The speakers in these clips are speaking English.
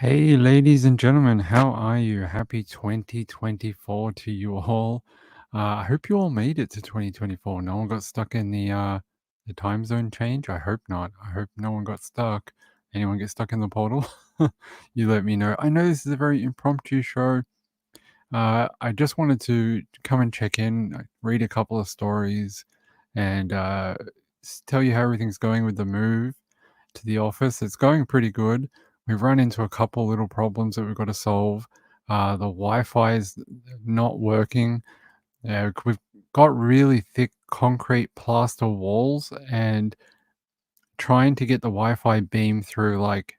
Hey, ladies and gentlemen, how are you? Happy 2024 to you all. I hope you all made it to 2024. No one got stuck in the time zone change. I hope not. I hope no one got stuck. Anyone get stuck in the portal? You let me know. I know this is a very impromptu show. I just wanted to come and check in, read a couple of stories, and tell you how everything's going with the move to the office. It's going pretty good. We've run into a couple little problems that we've got to solve. The Wi-Fi is not working. We've got really thick concrete plaster walls, and trying to get the Wi-Fi beam through like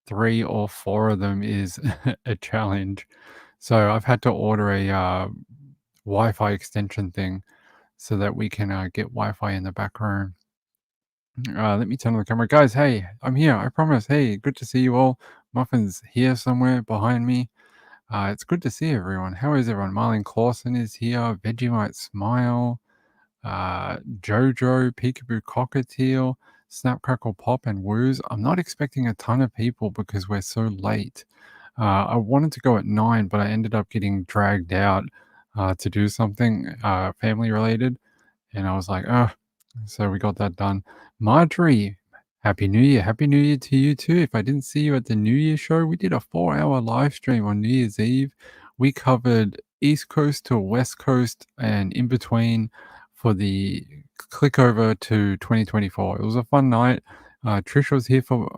three or four of them is a challenge. So I've had to order a Wi-Fi extension thing so that we can get Wi-Fi in the back room. Let me turn on the camera. Guys, hey, I'm here. I promise. Hey, good to see you all. Muffin's here somewhere behind me. It's good to see everyone. How is everyone? Marlene Clausen is here. Vegemite Smile. Jojo, Peekaboo Cockatiel, Snapcrackle Pop, and Woos. I'm not expecting a ton of people because we're so late. I wanted to go at 9, but I ended up getting dragged out to do something family related. And I was like, oh, so we got that done. Marjorie, Happy New Year. Happy New Year to you too. If I didn't see you at the New Year show, we did a 4-hour live stream on New Year's Eve. We covered East Coast to West Coast and in between for the click over to 2024. It was a fun night. Trish was here for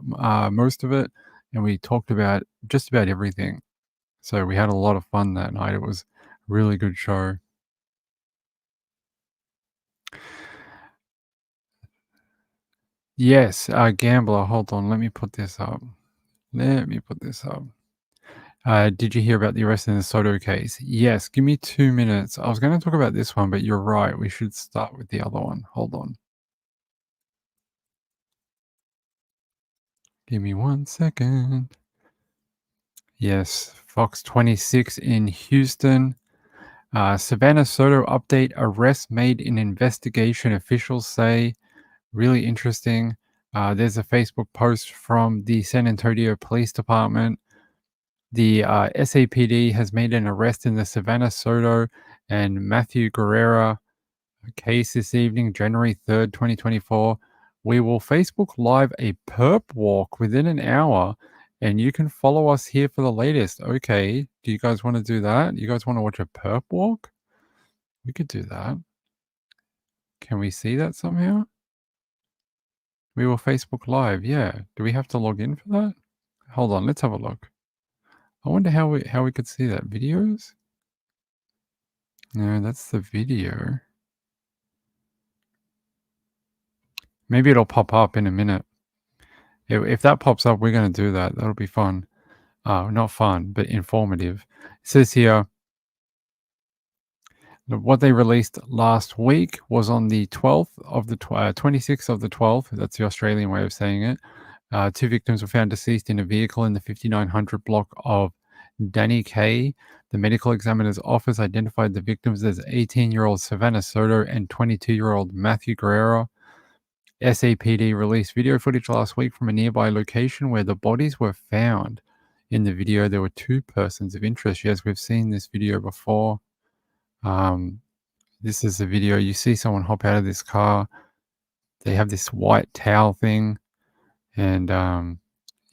most of it, and we talked about just about everything. So we had a lot of fun that night. It was a really good show. Yes, Gambler, hold on, let me put this up. Let me put this up. Did you hear about the arrest in the Soto case? Yes, give me 2 minutes. I was gonna talk about this one, but you're right, we should start with the other one. Hold on. Give me 1 second. Yes, Fox 26 in Houston. Savannah Soto update, arrest made in investigation, officials say. Really interesting. There's a Facebook post from the San Antonio Police Department. The SAPD has made an arrest in the Savannah Soto and Matthew Guerrera case this evening, January 3rd, 2024. We will Facebook Live a perp walk within an hour, and you can follow us here for the latest. Okay, do you guys want to do that? You guys want to watch a perp walk? We could do that. Can we see that somehow? We will Facebook Live. Yeah. Do we have to log in for that? Hold on. Let's have a look. I wonder how we could see that. Videos? No, that's the video. Maybe it'll pop up in a minute. If that pops up, we're going to do that. That'll be fun. Not fun, but informative. It says here that what they released last week was on the 12th of the 26th of the 12th. That's the Australian way of saying it. Two victims were found deceased in a vehicle in the 5900 block of Danny Kaye. The medical examiner's office identified the victims as 18-year-old Savannah Soto and 22-year-old Matthew Guerrero. SAPD released video footage last week from a nearby location where the bodies were found. In the video, there were two persons of interest. Yes, we've seen this video before. This is the video. You see someone hop out of this car. They have this white towel thing. And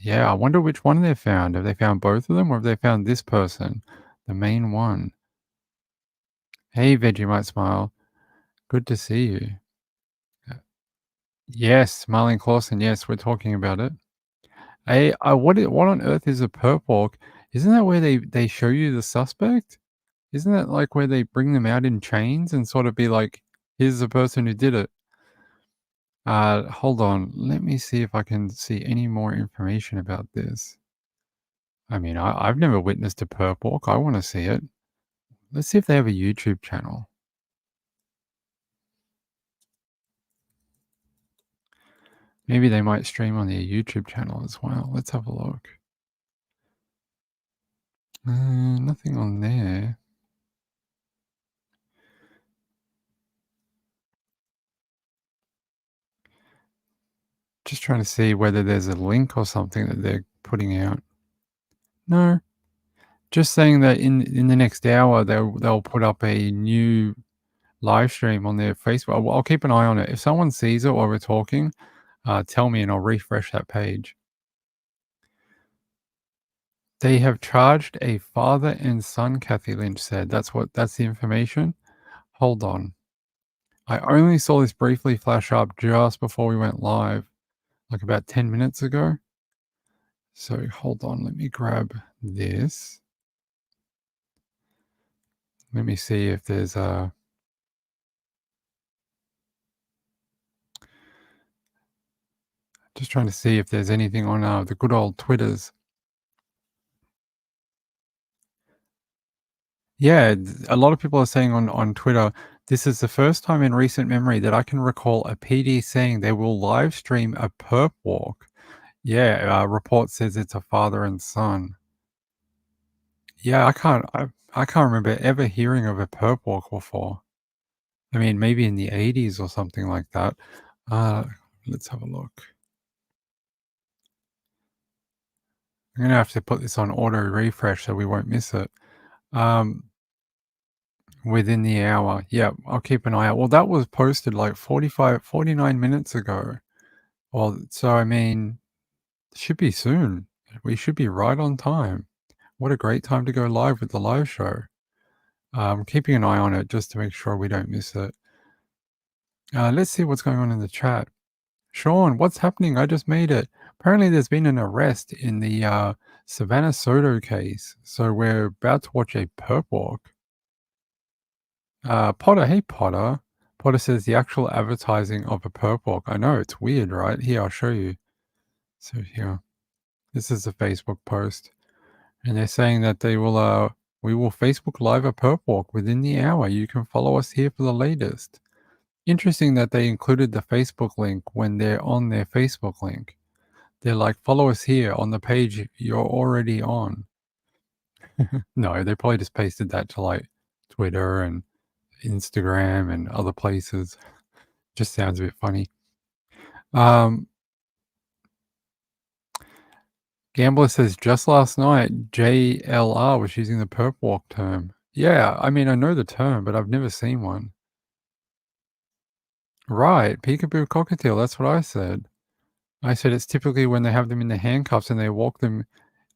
yeah, I wonder which one they found. Have they found both of them or have they found this person, the main one? Hey, Vegemite Smile. Good to see you. Yes, Marlene Clausen. Yes, we're talking about it. What on earth is a perp walk? Isn't that where they show you the suspect? Isn't that like where they bring them out in chains and sort of be like, here's the person who did it? Hold on. Let me see if I can see any more information about this. I mean, I've never witnessed a perp walk. I want to see it. Let's see if they have a YouTube channel. Maybe they might stream on their YouTube channel as well. Let's have a look. Nothing on there. Just trying to see whether there's a link or something that they're putting out. No, just saying that in the next hour, they'll put up a new live stream on their Facebook. I'll keep an eye on it. If someone sees it while we're talking, tell me and I'll refresh that page. They have charged a father and son, Kathy Lynch said. That's the information. Hold on. I only saw this briefly flash up just before we went live, like about 10 minutes ago. So hold on, let me grab this. Let me see if there's a just trying to see if there's anything on the good old Twitters. Yeah, a lot of people are saying on Twitter, this is the first time in recent memory that I can recall a PD saying they will live stream a perp walk. Yeah, report says it's a father and son. Yeah, I can't remember ever hearing of a perp walk before. I mean, maybe in the 80s or something like that. Uh, let's have a look. I'm gonna have to put this on auto refresh so we won't miss it. Um, within the hour. Yeah, I'll keep an eye out. Well, that was posted like 49 minutes ago. Well, so I mean, should be soon. We should be right on time. What a great time to go live with the live show. Keeping an eye on it just to make sure we don't miss it. Let's see what's going on in the chat. Sean, what's happening? I just made it. Apparently, there's been an arrest in the Savannah Soto case. So we're about to watch a perp walk. Potter, hey Potter. Potter says the actual advertising of a perp walk. I know, it's weird, right? Here, I'll show you. So here, this is a Facebook post. And they're saying that we will Facebook Live a perp walk within the hour. You can follow us here for the latest. Interesting that they included the Facebook link when they're on their Facebook link. They're like, follow us here on the page you're already on. No, they probably just pasted that to like Twitter and Instagram and other places. Just sounds a bit funny. Um, Gambler says just last night JLR was using the perp walk term. Yeah, I mean I know the term, but I've never seen one. Right, peekaboo cockatiel, that's what I said. I said it's typically when they have them in the handcuffs and they walk them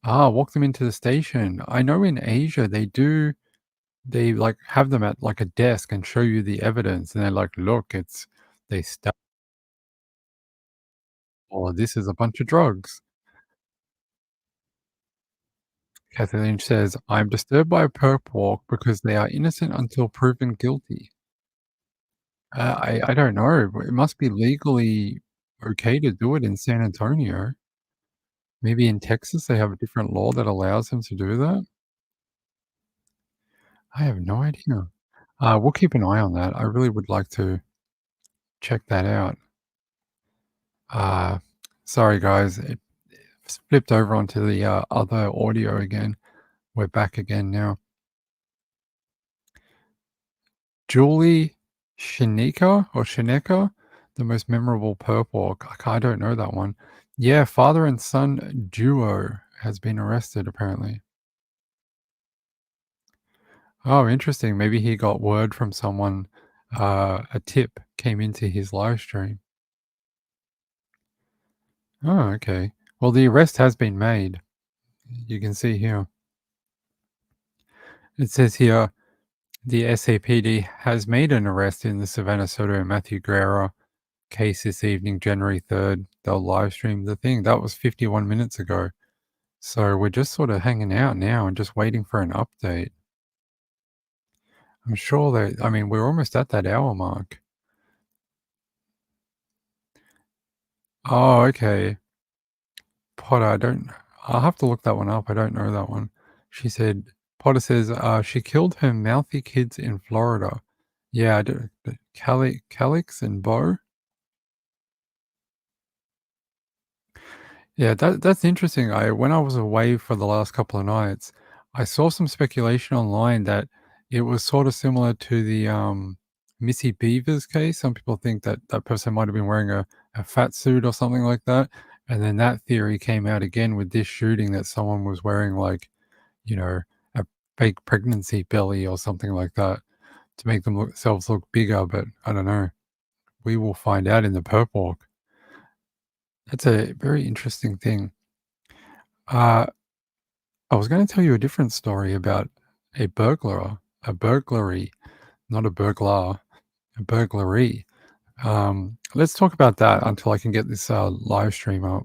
into the station. I know in Asia they like have them at like a desk and show you the evidence and they're like, look, it's they step or this is a bunch of drugs. Kathleen says, I'm disturbed by a perp walk because they are innocent until proven guilty. I don't know, but it must be legally okay to do it in San Antonio. Maybe in Texas, they have a different law that allows them to do that? I have no idea. We'll keep an eye on that. I really would like to check that out. Uh, sorry, guys. It flipped over onto the other audio again. We're back again now. Julie Shineka, the most memorable purple. I don't know that one. Yeah, father and son duo has been arrested apparently. Oh, interesting. Maybe he got word from someone. A tip came into his live stream. Oh, okay. Well, the arrest has been made. You can see here. It says here the SAPD has made an arrest in the Savannah Soto and Matthew Guerra case this evening, January 3rd. They'll live stream the thing. That was 51 minutes ago. So we're just sort of hanging out now and just waiting for an update. I'm sure that, I mean, we're almost at that hour mark. Oh, okay. Potter, I'll have to look that one up. I don't know that one. She said, Potter says, she killed her mouthy kids in Florida. Yeah, I do. Calix and Bo. Yeah, that's interesting. When I was away for the last couple of nights, I saw some speculation online that it was sort of similar to the Missy Beavers case. Some people think that that person might have been wearing a fat suit or something like that, And then that theory came out again with this shooting that someone was wearing like, you know, a fake pregnancy belly or something like that to make themselves look bigger. But I don't know. We will find out in the perp walk. That's a very interesting thing. Uh, I was going to tell you a different story about a burglary, not a burglar, a burglary. Let's talk about that until I can get this live stream up.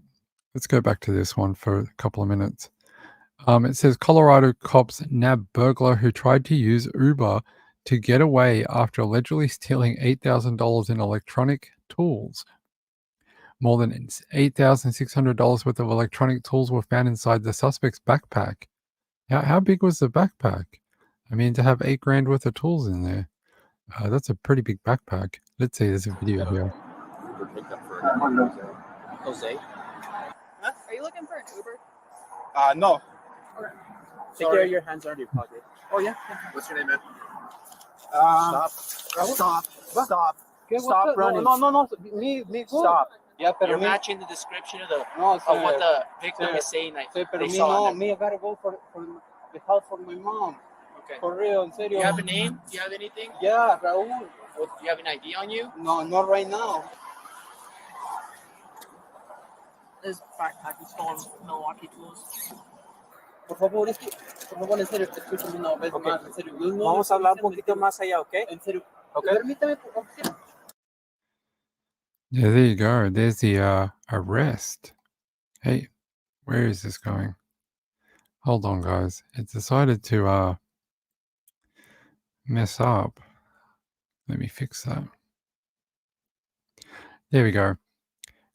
Let's go back to this one for a couple of minutes. It says Colorado cops nab burglar who tried to use Uber to get away after allegedly stealing $8,000 in electronic tools. More than $8,600 worth of electronic tools were found inside the suspect's backpack. How big was the backpack? I mean, to have 8 grand worth of tools in there, that's a pretty big backpack. Let's see, there's a video here. Jose. Huh? Are you looking for an Uber? No. Okay. Take care of your hands out of your pocket. Oh, yeah. What's your name, man? Stop. Stop. Okay, Stop running. No. Me. Stop. Yeah, pero You're me, matching the description of the no, of what the victim sir. is saying. Like, Sí, pero they me saw no, it. me, I gotta go for the house for my mom. Okay. For real, en serio. Do you have a name? Do you have anything? Yeah, Raúl. Do you have an ID on you? No, not right now. This backpack is stolen Milwaukee tools. Por favor, en serio, escúchame una vez Okay. más, en serio. No, Vamos a hablar un poquito más allá, ¿ok? En serio. Okay. Permítame, por favor. Yeah, there you go. There's the arrest. Hey, where is this going? Hold on, guys. It decided to mess up. Let me fix that. There we go.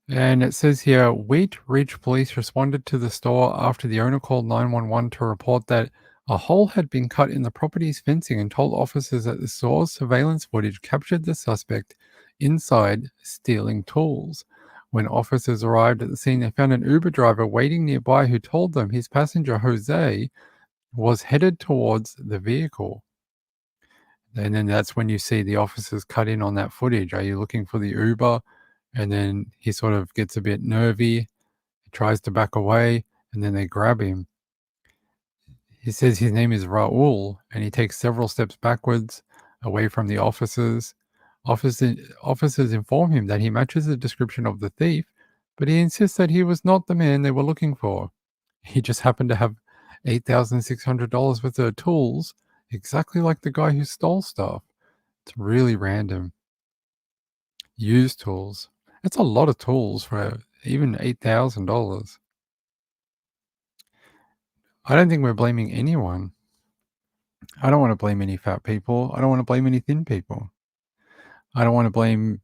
And it says here, Wheat Ridge police responded to the store after the owner called 911 to report that a hole had been cut in the property's fencing and told officers that the store's surveillance footage captured the suspect inside stealing tools. When officers arrived at the scene, they found an Uber driver waiting nearby who told them his passenger, Jose, was headed towards the vehicle. And then that's when you see the officers cut in on that footage. Are you looking for the Uber? And then he sort of gets a bit nervy, tries to back away, and then they grab him. He says his name is Raul, and he takes several steps backwards away from the officers. Officers inform him that he matches the description of the thief, but he insists that he was not the man they were looking for. He just happened to have $8,600 worth of tools, exactly like the guy who stole stuff. It's really random. Used tools. That's a lot of tools for even $8,000. I don't think we're blaming anyone. I don't want to blame any fat people. I don't want to blame any thin people. I don't want to blame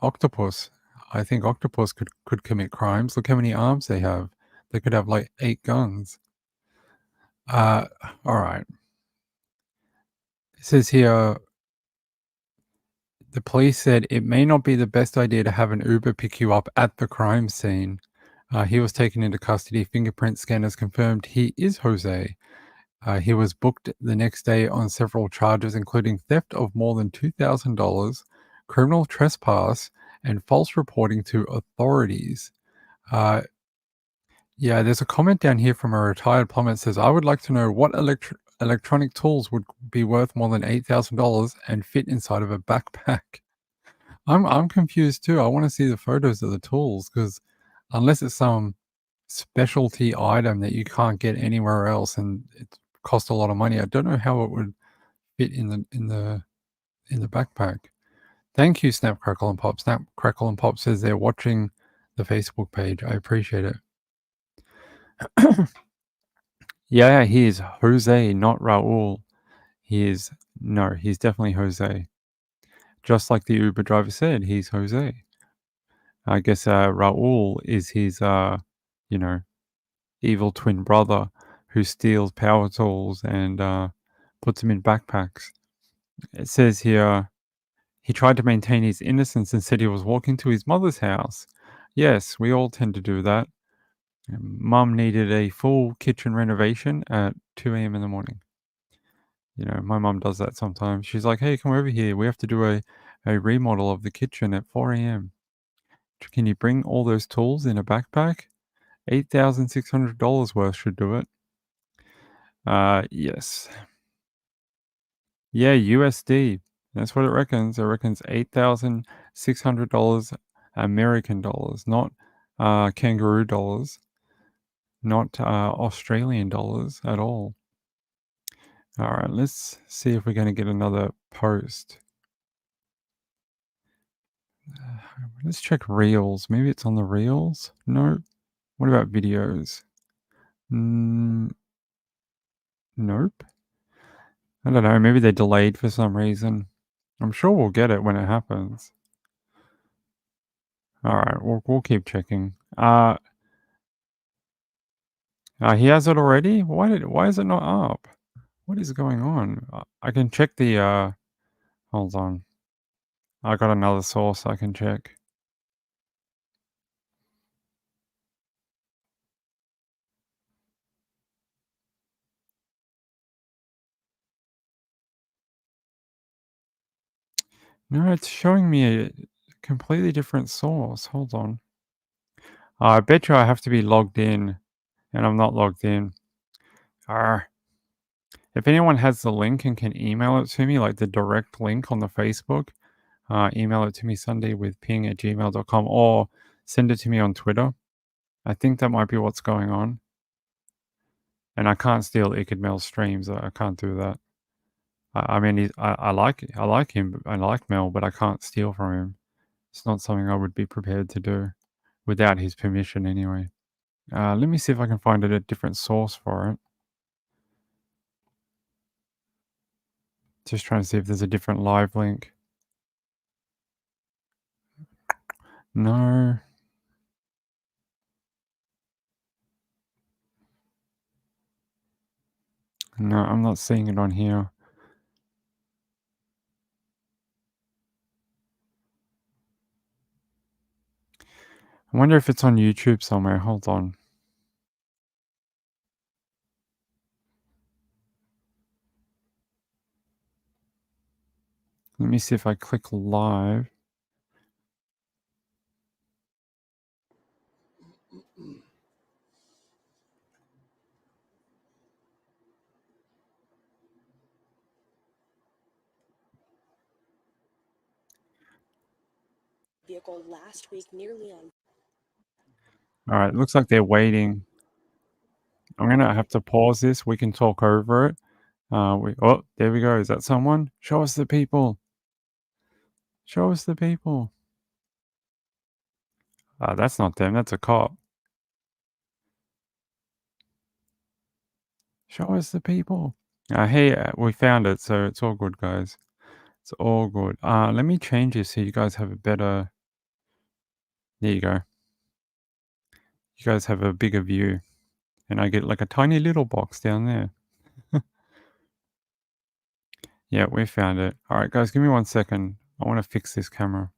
octopus. I think octopus could commit crimes. Look how many arms they have. They could have like 8 guns. All right. It says here, the police said it may not be the best idea to have an Uber pick you up at the crime scene. He was taken into custody. Fingerprint scanners confirmed he is Jose. He was booked the next day on several charges, including theft of more than $2,000, criminal trespass, and false reporting to authorities. Yeah, there's a comment down here from a retired plumber that says, I would like to know what electronic tools would be worth more than $8,000 and fit inside of a backpack. I'm confused too. I want to see the photos of the tools because unless it's some specialty item that you can't get anywhere else and it costs a lot of money, I don't know how it would fit in the backpack. Thank you, Snap Crackle and Pop. Snap Crackle and Pop says they're watching the Facebook page. I appreciate it. Yeah, he is Jose, not Raul. He's definitely Jose. Just like the Uber driver said, he's Jose. I guess Raul is his, evil twin brother who steals power tools and puts them in backpacks. It says here, he tried to maintain his innocence and said he was walking to his mother's house. Yes, we all tend to do that. Mum needed a full kitchen renovation at 2 a.m. in the morning. My mum does that sometimes. She's like, hey, come over here. We have to do a remodel of the kitchen at 4 a.m. Can you bring all those tools in a backpack? $8,600 worth should do it. Yes. Yeah, USD. That's what it reckons. It reckons $8,600 American dollars, not kangaroo dollars, not Australian dollars at all. All right, let's see if we're going to get another post. Let's check Reels. Maybe it's on the Reels? No. What about videos? Nope. I don't know. Maybe they delayed for some reason. I'm sure we'll get it when it happens. All right, we'll keep checking. He has it already? Why is it not up? What is going on? I can check the hold on. I got another source I can check. No, it's showing me a completely different source. Hold on. I bet you I have to be logged in, and I'm not logged in. If anyone has the link and can email it to me, like the direct link on the Facebook, email it to me sundaywithping@gmail.com or send it to me on Twitter. I think that might be what's going on. And I can't steal Ikid streams. I can't do that. I mean, I like him. I like Mel, but I can't steal from him. It's not something I would be prepared to do without his permission anyway. Let me see if I can find a different source for it. Just trying to see if there's a different live link. No. No, I'm not seeing it on here. I wonder if it's on YouTube somewhere. Hold on. Let me see if I click live. Vehicle last week nearly on. All right, looks like they're waiting. I'm gonna have to pause this. We can talk over it. Oh, there we go. Is that someone? Show us the people. Show us the people. That's not them. That's a cop. Show us the people. Hey, we found it, so it's all good, guys. It's all good. Let me change this so you guys have a better. There you go. You guys have a bigger view, and I get like a tiny little box down there. Yeah, we found it. All right, guys, give me 1 second. I want to fix this camera.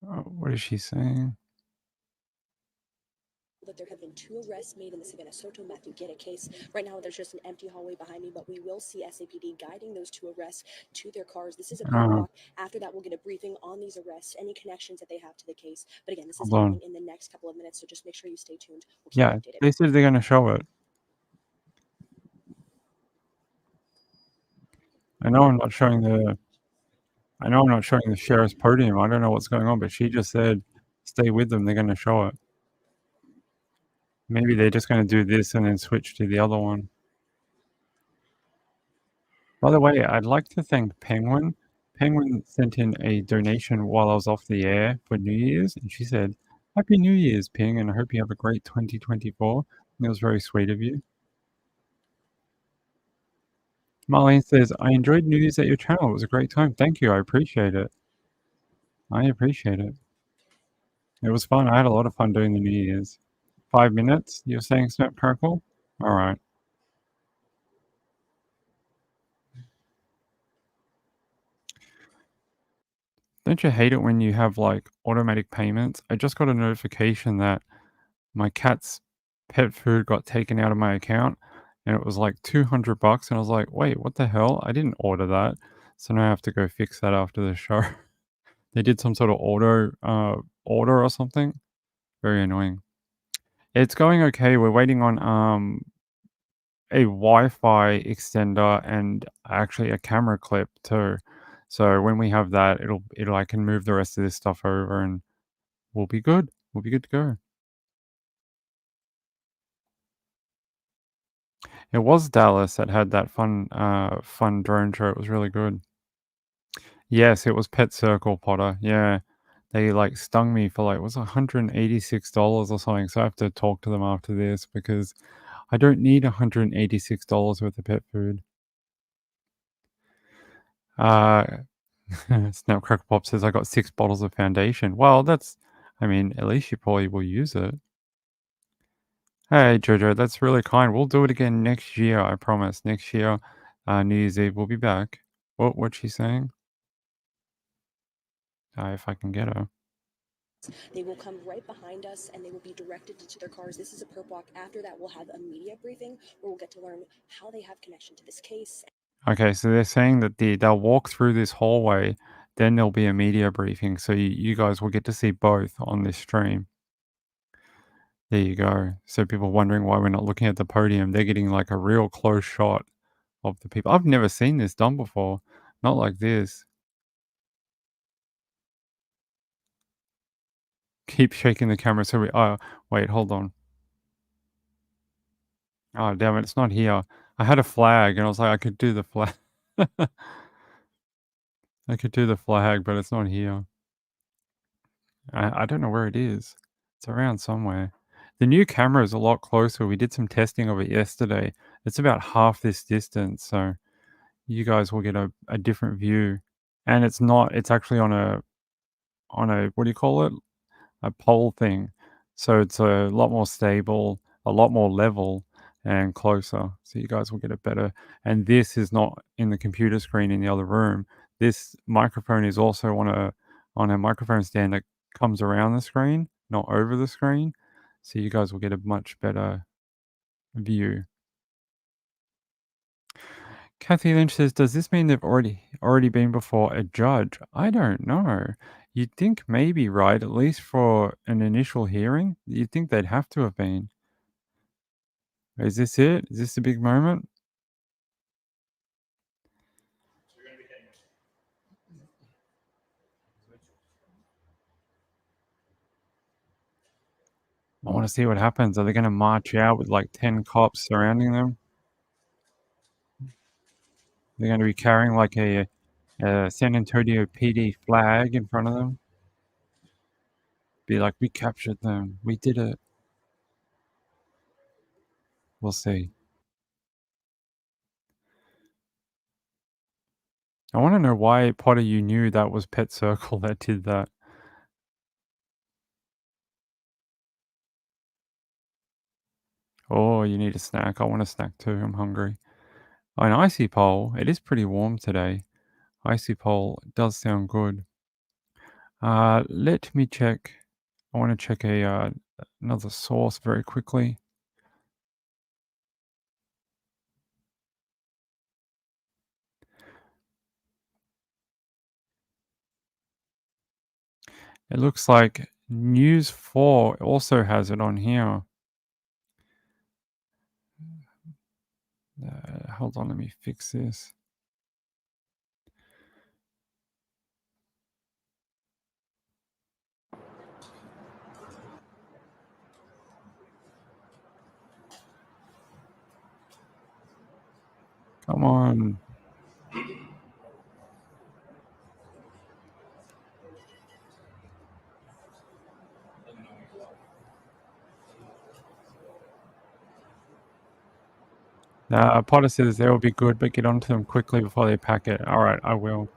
What is she saying? that there have been 2 arrests made in the Savannah Soto Matthew Guetta case. Right now, there's just an empty hallway behind me, but we will see SAPD guiding those 2 arrests to their cars. This is a perp walk. After that, we'll get a briefing on these arrests, any connections that they have to the case. But again, this is Hold on. happening in the next couple of minutes, so just make sure you stay tuned. We'll keep you Yeah, updated. they said they're going to show it. I know I'm not showing the sheriff's podium. I don't know what's going on, but she just said, stay with them. They're going to show it. Maybe they're just going to do this and then switch to the other one. By the way, I'd like to thank Penguin. Penguin sent in a donation while I was off the air for New Year's, and she said, Happy New Year's, Ping, and I hope you have a great 2024. And it was very sweet of you. Marlene says, I enjoyed New Year's at your channel. It was a great time. Thank you. I appreciate it. I appreciate it. It was fun. I had a lot of fun doing the New Year's. 5 minutes, you're saying, Snap Crackle? All right. Don't you hate it when you have like automatic payments? I just got a notification that my cat's pet food got taken out of my account and it was like $200 and I was like, wait, what the hell? I didn't order that. So now I have to go fix that after the show. They did some sort of order or something. Very annoying. It's going okay. We're waiting on a Wi-Fi extender and actually a camera clip too. So when we have that, I can move the rest of this stuff over and we'll be good. We'll be good to go. It was Dallas that had that fun drone show. It was really good. Yes, it was Pet Circle, Potter. Yeah. They like stung me for like, it was $186 or something. So I have to talk to them after this because I don't need $186 worth of pet food. Snapcracker Pop says I got 6 bottles of foundation. Well, I mean, at least you probably will use it. Hey, Jojo, that's really kind. We'll do it again next year, I promise. Next year, New Year's Eve, we'll be back. What's she saying? If I can get her. They will come right behind us and they will be directed to their cars. This is a perp walk. After that, we'll have a media briefing where we'll get to learn how they have connection to this case. Okay, so they're saying that they'll walk through this hallway, then there'll be a media briefing. So you guys will get to see both on this stream. There you go. So people wondering why we're not looking at the podium, they're getting like a real close shot of the people. I've never seen this done before. Not like this. Keep shaking the camera so wait, hold on. Oh, damn it, it's not here. I had a flag and I was like, I could do the flag. I could do the flag, but it's not here. I don't know where it is. It's around somewhere. The new camera is a lot closer. We did some testing of it yesterday. It's about half this distance, so you guys will get a different view. And it's actually on a what do you call it? A pole thing. So it's a lot more stable, a lot more level and closer. So you guys will get it better. And this is not in the computer screen in the other room. This microphone is also on a microphone stand that comes around the screen, not over the screen. So you guys will get a much better view. Kathy Lynch says, does this mean they've already been before a judge? I don't know. You'd think maybe, right? At least for an initial hearing, you'd think they'd have to have been. Is this it? Is this the big moment? I want to see what happens. Are they going to march out with like 10 cops surrounding them? They're going to be carrying like a San Antonio PD flag in front of them. Be like, we captured them. We did it. We'll see. I want to know why, Potter, you knew that was Pet Circle that did that. Oh, you need a snack. I want a snack too. I'm hungry. Oh, an icy pole. It is pretty warm today. Icy pole does sound good. Let me check. I want to check a another source very quickly. It looks like News 4 also has it on here. Hold on, let me fix this. Come on. Potter says they will be good, but get onto them quickly before they pack it. All right, I will.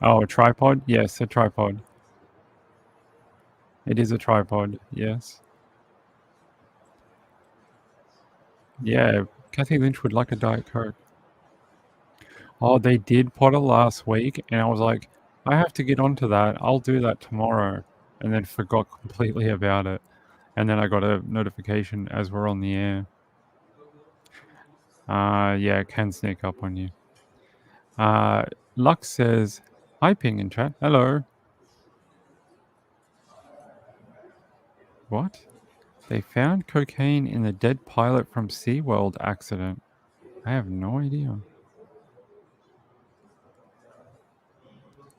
Oh, a tripod? Yes, a tripod. It is a tripod, yes. Yeah, Kathy Lynch would like a Diet Coke. Oh, they did Potter last week, and I was like, I have to get onto that. I'll do that tomorrow. And then forgot completely about it. And then I got a notification as we're on the air. Yeah, it can sneak up on you. Lux says, hi, Ping in chat. Hello. What? They found cocaine in the dead pilot from SeaWorld accident. I have no idea.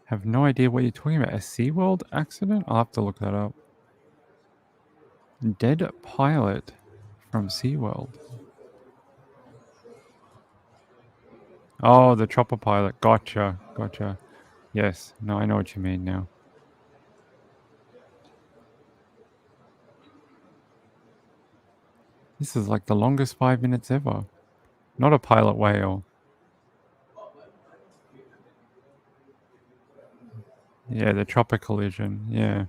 Have no idea what you're talking about. A SeaWorld accident? I'll have to look that up. Dead pilot from SeaWorld. Oh, the chopper pilot. Gotcha. Gotcha. Yes. No, I know what you mean now. This is like the longest 5 minutes ever. Not a pilot whale. Yeah, the chopper collision. Yeah.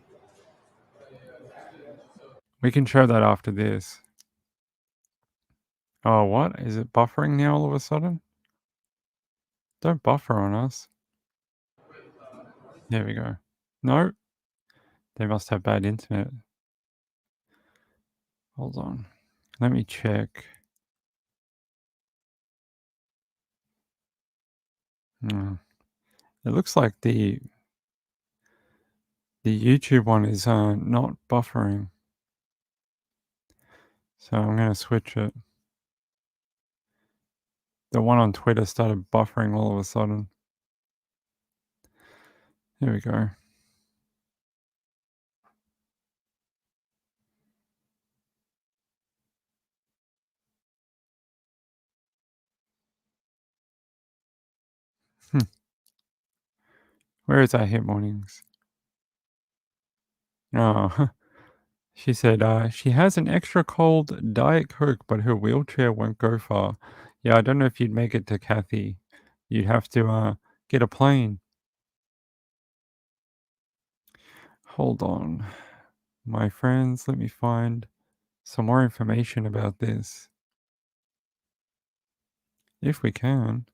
We can show that after this. Oh, what? Is it buffering now all of a sudden? Don't buffer on us. There we go. No. They must have bad internet. Hold on. Let me check. It looks like the YouTube one is not buffering. So I'm going to switch it. The one on Twitter started buffering all of a sudden. There we go. Where is our hit mornings? Oh, she said she has an extra cold Diet Coke, but her wheelchair won't go far. Yeah, I don't know if you'd make it to Kathy. You'd have to get a plane. Hold on. My friends, let me find some more information about this. If we can.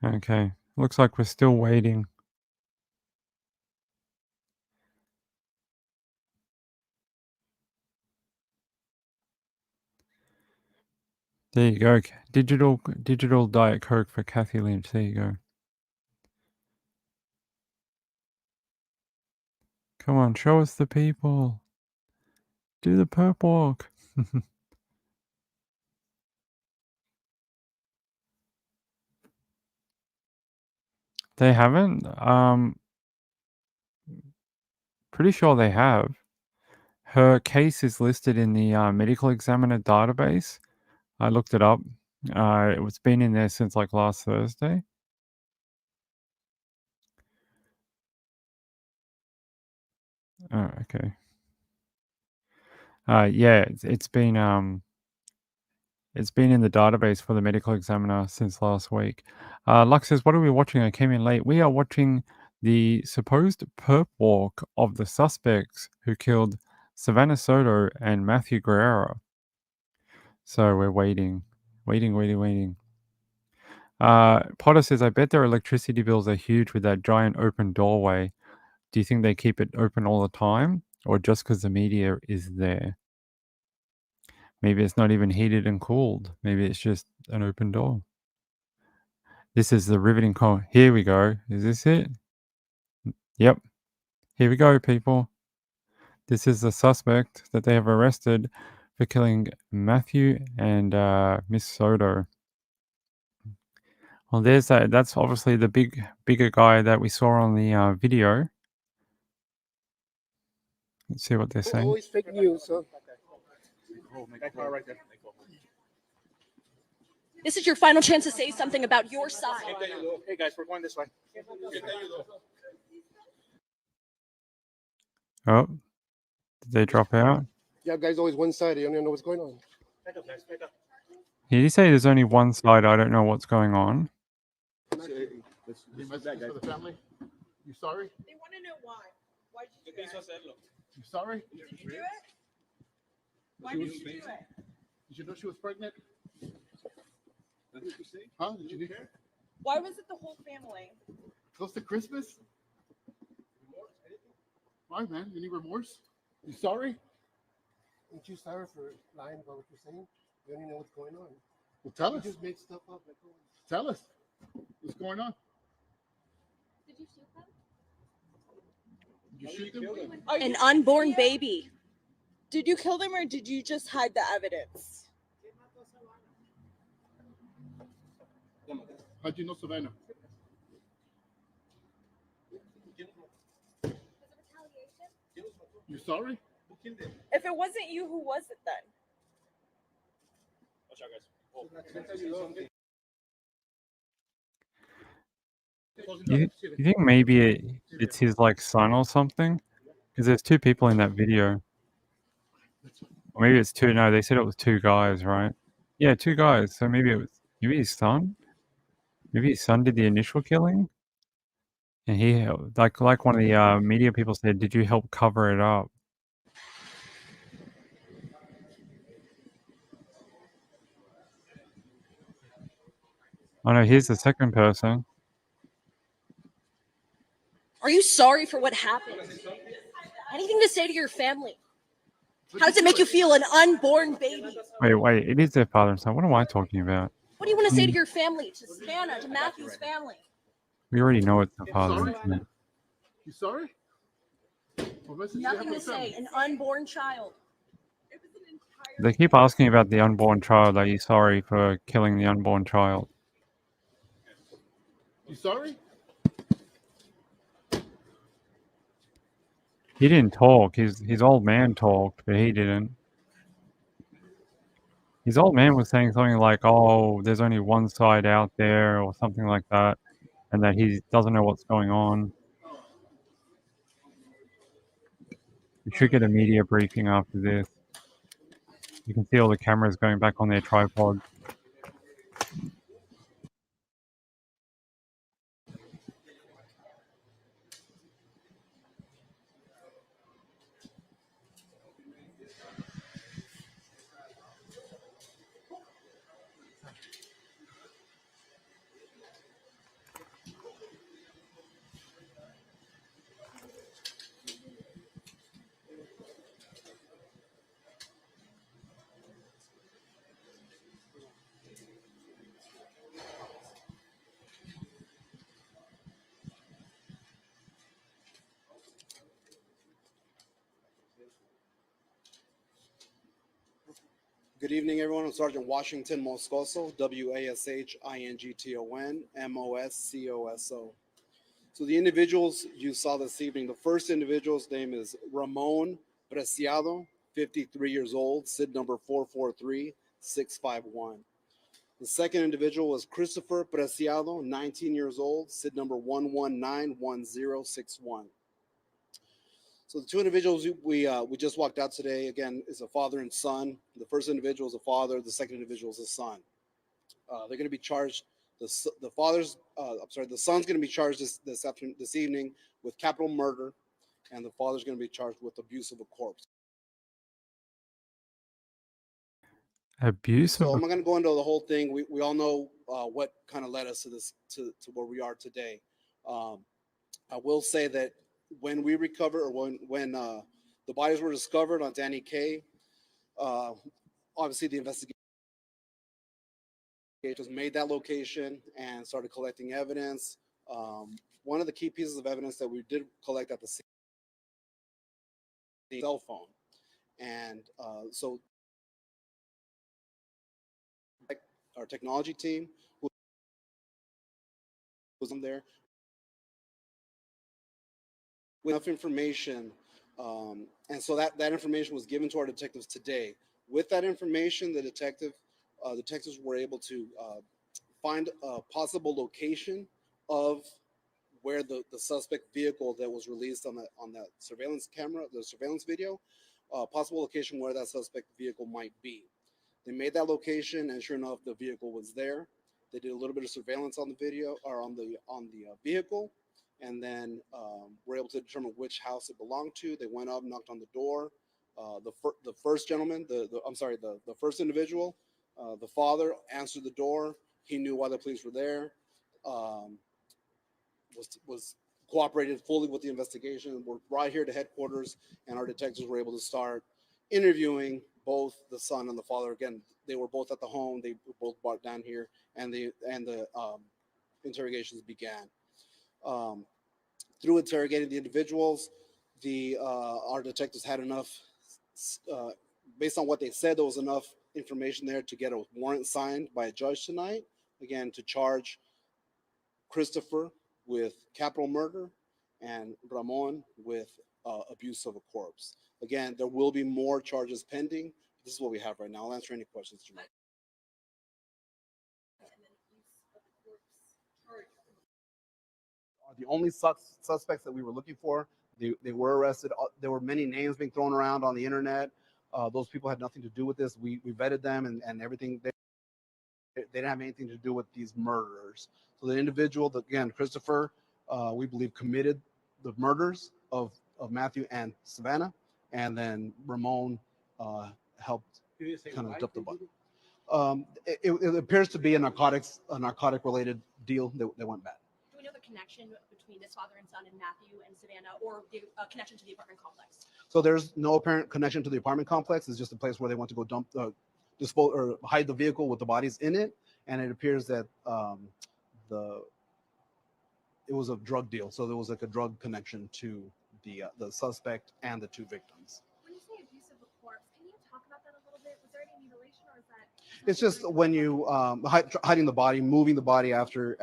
Okay. Looks like we're still waiting. There you go. Digital Diet Coke for Kathy Lynch. There you go. Come on, show us the people. Do the perp walk. They haven't? Pretty sure they have. Her case is listed in the medical examiner database. I looked it up. It's been in there since like last Thursday. Oh, okay. Yeah, it's been It's been in the database for the medical examiner since last week. Lux says, what are we watching? I came in late. We are watching the supposed perp walk of the suspects who killed Savannah Soto and Matthew Guerrero. So we're waiting. Potter says, I bet their electricity bills are huge with that giant open doorway. Do you think they keep it open all the time? Or just because the media is there? Maybe it's not even heated and cooled. Maybe it's just an open door. This is the riveting comment. Here we go. Is this it? Yep. Here we go, people. This is the suspect that they have arrested for killing Matthew and Miss Soto. Well, there's that. That's obviously the bigger guy that we saw on the video. Let's see what they're saying. Always fake news, so. This is your final chance to say something about your side. Hey guys, we're going this way. Oh, did they drop out? Yeah, guys, always one side. You don't know what's going on. Did he say there's only one side? I don't know what's going on. For the family. You sorry? They want to know why. Why did you do it? You sorry? Did you do it? Why did you do it? Did you know she was pregnant? Huh? Did you care? Why was it the whole family? Close to Christmas? Why, man? Any remorse? You sorry? Aren't you sorry for lying about what you're saying? You don't even know what's going on. Well, tell You us. just make stuff up. Like, oh. Tell us. What's going on? Did you shoot them? Did you shoot them? An unborn baby. Did you kill them or did you just hide the evidence? How'd you know Savannah? You sorry? If it wasn't you, who was it then? You think maybe it's his like son or something? Because there's two people in that video. Or maybe it's two. No, they said it was two guys, right? Yeah, two guys. So maybe it was his son. Maybe his son did the initial killing, and he like one of the media people said, "Did you help cover it up?" Oh no, here's the second person. Are you sorry for what happened? Anything to say to your family? How does it make you feel, an unborn baby? Wait, it is their father and son. What am I talking about? What do you want to say to your family, to Savannah, to Matthew's family? We already know it's the father and son. You sorry? What message do you have Nothing for to the family? say, an unborn child. They keep asking about the unborn child. Are you sorry for killing the unborn child? You sorry? He didn't talk. His old man talked, but he didn't. His old man was saying something like, "Oh, there's only one side out there," or something like that, and that he doesn't know what's going on. We should get a media briefing after this. You can see all the cameras going back on their tripod. Good evening, everyone. I'm Sergeant Washington Moscoso, WASHINGTON, MOSCOSO. So the individuals you saw this evening, the first individual's name is Ramon Preciado, 53 years old, SID number 443651. The second individual was Christopher Preciado, 19 years old, SID number 1191061. So the two individuals we just walked out today, again, is a father and son. The first individual is a father. The second individual is a son. They're going to be charged. The son's going to be charged this evening with capital murder, and the father's going to be charged with abuse of a corpse. Abuse So of I'm not going to go into the whole thing. We all know what kind of led us to this to where we are today. I will say that when we recover, or when the bodies were discovered on Danny Kaye, obviously the investigators made that location and started collecting evidence. One of the key pieces of evidence that we did collect at the scene, the cell phone, and so our technology team was in there with enough information, and so that information was given to our detectives today. With that information, the detectives were able to find a possible location of where the suspect vehicle that was released on that surveillance camera, the surveillance video, possible location where that suspect vehicle might be. They made that location, and sure enough, the vehicle was there. They did a little bit of surveillance on the video, or on the vehicle, and then were able to determine which house it belonged to. They went up, knocked on the door. The first gentleman, the first individual, the father answered the door. He knew why the police were there. Was cooperated fully with the investigation. We're right here to headquarters, and our detectives were able to start interviewing both the son and the father. Again, they were both at the home. They were both brought down here, and the interrogations began. Through interrogating the individuals, our detectives had enough, based on what they said, there was enough information there to get a warrant signed by a judge tonight, again, to charge Christopher with capital murder and Ramon with abuse of a corpse. Again, there will be more charges pending. This is what we have right now. I'll answer any questions, Jamal. The only suspects that we were looking for, they were arrested. There were many names being thrown around on the internet. Those people had nothing to do with this. We vetted them and everything. They didn't have anything to do with these murderers. So the individual, again, Christopher, we believe committed the murders of Matthew and Savannah, and then Ramon helped kind of dump the body. It appears to be a narcotic related deal that went bad. Do we know the connection between this father and son and Matthew and Savannah, or the connection to the apartment complex? So there's no apparent connection to the apartment complex. It's just a place where they want to go dump, dispose, or hide the vehicle with the bodies in it. And it appears that it was a drug deal. So there was like a drug connection to the suspect and the two victims. When you say abuse of a corpse, can you talk about that a little bit? Was there any mutilation, or is that? It's just when you hiding the body, moving the body after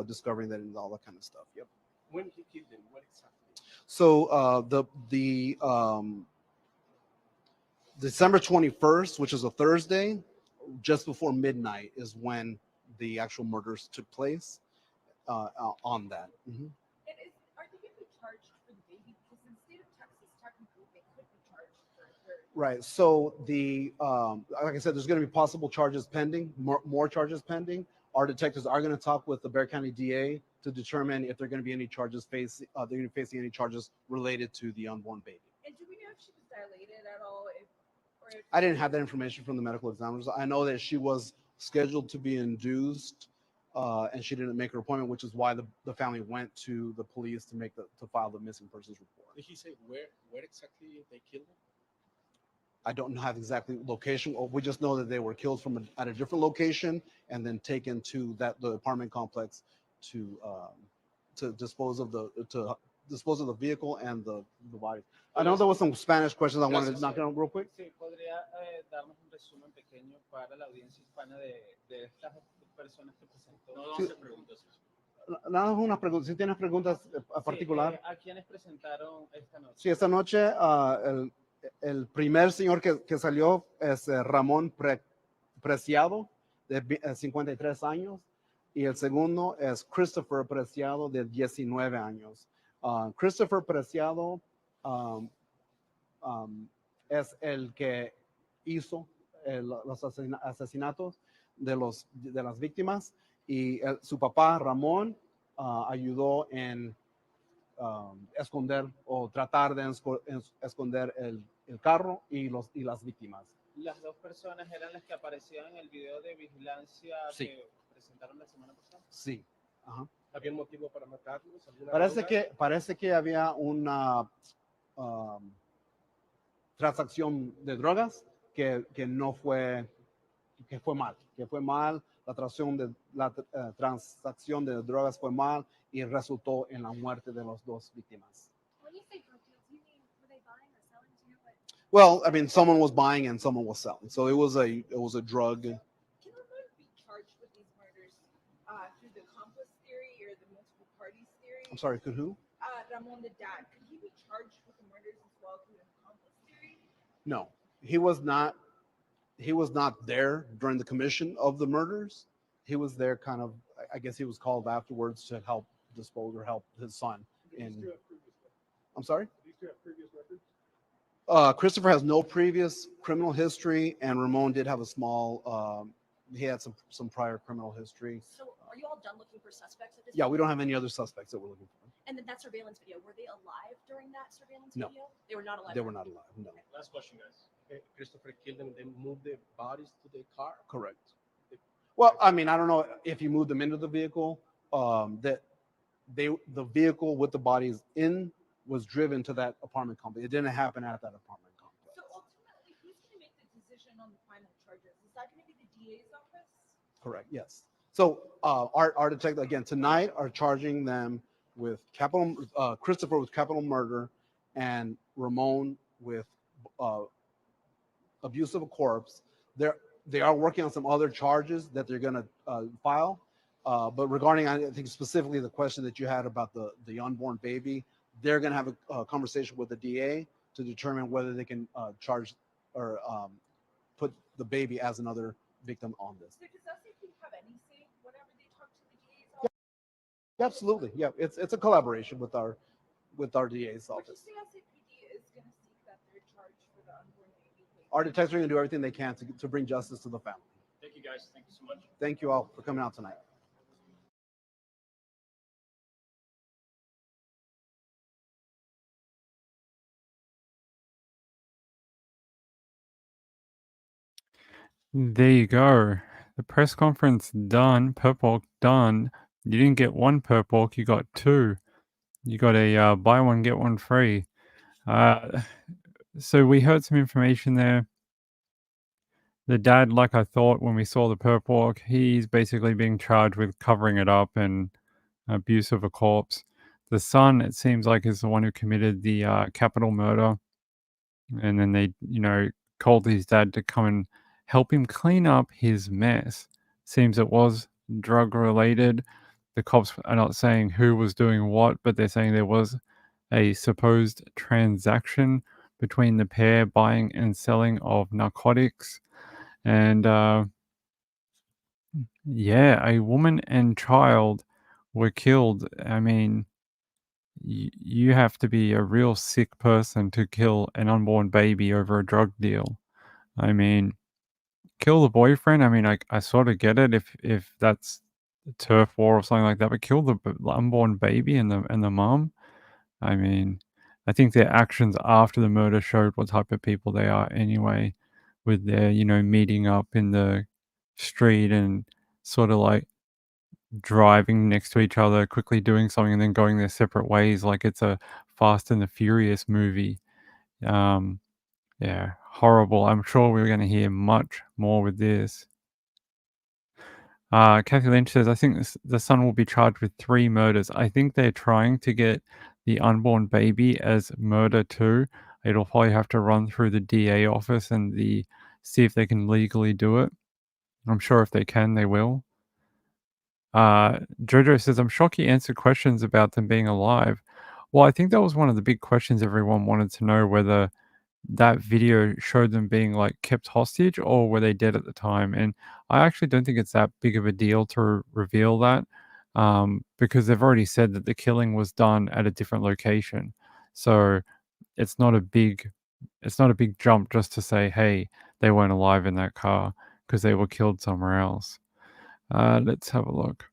discovering that, and all that kind of stuff. Yep. When he killed them, what exactly? So the December 21st, which is a Thursday, just before midnight, is when the actual murders took place. On that. Mm-hmm. Are they going to be charged for the baby? Because in the state of Texas, technically, they could be charged for. Right. So like I said, there's going to be possible charges pending, more charges pending. Our detectives are going to talk with the Bexar County DA to determine if they're going to be any charges they're going to be facing any charges related to the unborn baby. And do we know if she was dilated at all? I didn't have that information from the medical examiners. I know that she was scheduled to be induced, and she didn't make her appointment, which is why the family went to the police to file the missing persons report. Did he say where exactly they killed him? I don't have exactly location. We just know that they were killed at a different location and then taken to the apartment complex to dispose of the vehicle and the body. I know there was some Spanish questions I wanted to knock down real quick. Sí, podría darnos un resumen pequeño para la audiencia hispana de estas personas que presentó. No, 11 preguntas. Nada, unas preguntas. Si tienes preguntas a particular. Sí, ¿a quiénes presentaron esta noche? Sí, esta noche el primer señor que salió es Ramón Preciado, de 53 años, y el segundo es Christopher Preciado, de 19 años. Christopher Preciado um, es el que hizo los asesinatos de las víctimas y su papá Ramón ayudó en esconder o tratar de esconder el carro y las víctimas. Las dos personas eran las que aparecían en el video de vigilancia Sí. que presentaron la semana pasada. Sí. Ajá. ¿Había un motivo para matarlos? ¿Alguna Parece que había una transacción de drogas que no fue, que fue mal. La transacción de drogas fue mal y resultó en la muerte de las dos víctimas. When you say drug deals, you mean were they buying or selling too? But Well, I mean, someone was buying and someone was selling, so it was a drug. Can Ramon be charged with these murders through the accomplice theory or the multiple parties theory? I'm sorry, could who? Ramon, the dad, could he be charged with the murders as well through the accomplice theory? No, he was not. He was not there during the commission of the murders. He was there kind of, I guess he was called afterwards to help dispose or help his son. I'm sorry? Christopher has no previous criminal history, and Ramon did have a small, he had some prior criminal history. So are you all done looking for suspects at this Yeah, point? we don't have any other suspects that we're looking for. And then that surveillance video, were they alive during that surveillance No. video? They were not alive. They were not alive, no. Last question, guys. Christopher killed them and then moved the bodies to the car. Correct. Well, I mean, I don't know if you moved them into the vehicle, the vehicle with the bodies in was driven to that apartment complex. It didn't happen at that apartment complex. So ultimately, who's going to make the decision on the final charges? Is that going to be the DA's office? Correct. Yes. So our detective again tonight are charging them with Christopher with capital murder and Ramon with abuse of a corpse. They are working on some other charges that they're going to file. But regarding, I think specifically the question that you had about the unborn baby, they're going to have a conversation with the DA to determine whether they can charge or put the baby as another victim on this. So does SAP have any say whenever they talk to the DA's office? Absolutely, yeah. It's a collaboration with our DA's Would you office. say SAPD is going to seek that they're charged for the unborn baby case? Our detectives are going to do everything they can to bring justice to the family. Thank you, guys. Thank you so much. Thank you all for coming out tonight. There you go. The press conference done. Perp done. You didn't get one perp, you got two. You got a buy one, get one free. So we heard some information there. The dad, like I thought when we saw the perp, he's basically being charged with covering it up and abuse of a corpse. The son, it seems like, is the one who committed the capital murder. And then they, called his dad to come and help him clean up his mess. Seems it was drug related. The cops are not saying who was doing what, but they're saying there was a supposed transaction between the pair buying and selling of narcotics. And yeah, a woman and child were killed. I mean, you have to be a real sick person to kill an unborn baby over a drug deal. I mean, kill the boyfriend. I mean, I sort of get it if that's a turf war or something like that, but kill the unborn baby and the mom. I mean, I think their actions after the murder showed what type of people they are anyway, with their meeting up in the street and sort of like driving next to each other, quickly doing something and then going their separate ways like it's a Fast and the Furious movie. Yeah, horrible. I'm sure we're going to hear much more with this. Kathy Lynch says, I think the son will be charged with 3 murders. I think they're trying to get the unborn baby as murder too. It'll probably have to run through the DA office and see if they can legally do it. I'm sure if they can, they will. Jojo says, I'm shocked he answered questions about them being alive. Well, I think that was one of the big questions everyone wanted to know, whether that video showed them being like kept hostage or were they dead at the time. And I actually don't think it's that big of a deal to reveal that, because they've already said that the killing was done at a different location. So it's not a big jump just to say, hey, they weren't alive in that car because they were killed somewhere else. Let's have a look.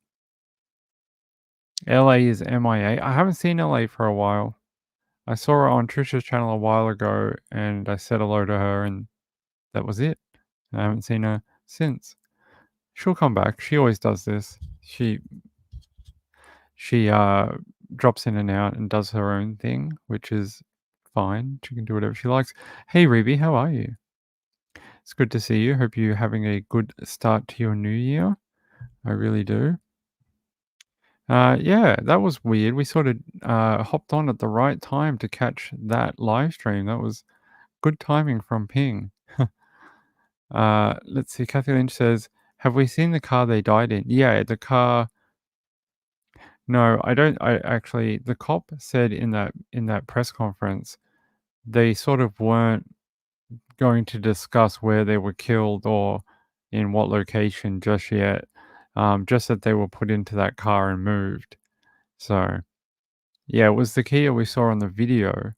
LA is MIA. I haven't seen LA for a while. I saw her on Trisha's channel a while ago and I said hello to her and that was it. I haven't seen her since. She'll come back. She always does this. She drops in and out and does her own thing, which is fine. She can do whatever she likes. Hey, Reby, how are you? It's good to see you. Hope you're having a good start to your new year. I really do. Yeah, that was weird. We sort of hopped on at the right time to catch that live stream. That was good timing from Ping. Let's see. Kathy Lynch says, have we seen the car they died in? Yeah, the car. No, I don't. I actually, the cop said in that press conference, they sort of weren't going to discuss where they were killed or in what location just yet. Just that they were put into that car and moved. So, yeah, it was the Kia we saw on the video,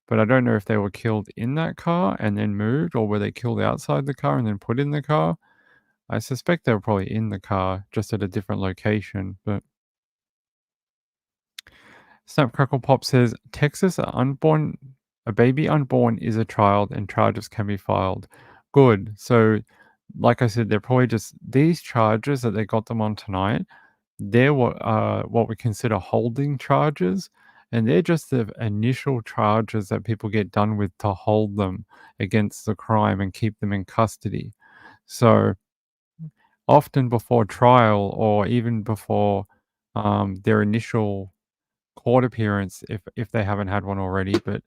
but I don't know if they were killed in that car and then moved, or were they killed outside the car and then put in the car. I suspect they were probably in the car, just at a different location, but Snapcrackle Pop says, Texas, a baby unborn is a child and charges can be filed. Good. So, like I said, they're probably just these charges that they got them on tonight. They're what we consider holding charges, and they're just the initial charges that people get done with to hold them against the crime and keep them in custody. So, often before trial or even before their initial court appearance, if they haven't had one already, but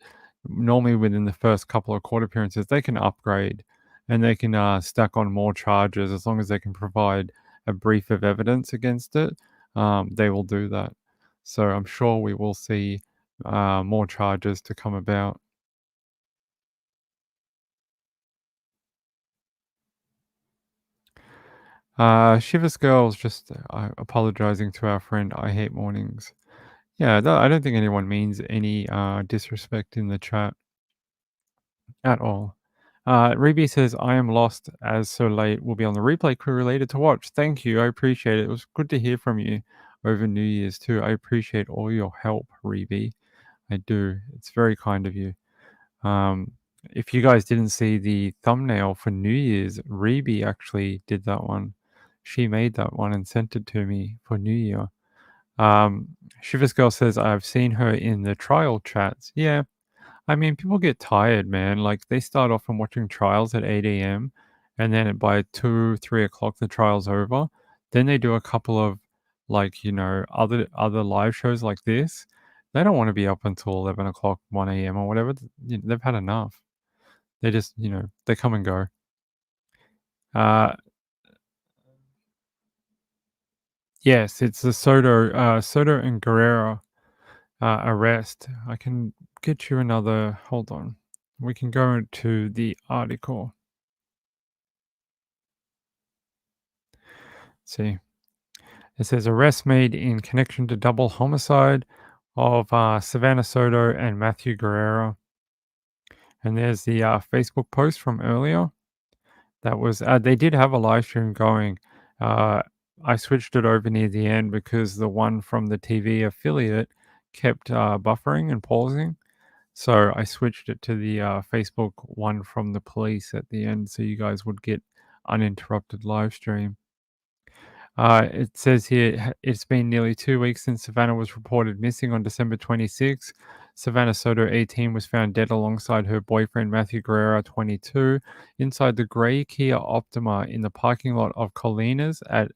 normally within the first couple of court appearances, they can upgrade and they can stack on more charges as long as they can provide a brief of evidence against it. They will do that. So I'm sure we will see more charges to come about. Shivers Girls just apologizing to our friend I Hate Mornings. Yeah, I don't think anyone means any disrespect in the chat at all. Reby says, I am lost as so late. Will be on the replay crew related to watch. Thank you. I appreciate it. It was good to hear from you over New Year's too. I appreciate all your help, Reby. I do. It's very kind of you. If you guys didn't see the thumbnail for New Year's, Reby actually did that one. She made that one and sent it to me for New Year. Shivers Girl says, I've seen her in the trial chats. Yeah. I mean, people get tired, man. Like, they start off from watching trials at 8 a.m. and then by 2, 3 o'clock, the trial's over. Then they do a couple of, like, other live shows like this. They don't want to be up until 11 o'clock, 1 a.m. or whatever. They've had enough. They just, they come and go. Yes, it's the Soto and Guerrero arrest. I can get you another. Hold on. We can go to the article. Let's see. It says arrest made in connection to double homicide of Savannah Soto and Matthew Guerrero. And there's the Facebook post from earlier. That was they did have a live stream going. I switched it over near the end because the one from the TV affiliate kept buffering and pausing. So I switched it to the Facebook one from the police at the end so you guys would get uninterrupted live stream. It says here, it's been nearly 2 weeks since Savannah was reported missing on December 26. Savannah Soto, 18, was found dead alongside her boyfriend Matthew Guerrero, 22, inside the grey Kia Optima in the parking lot of Colinas at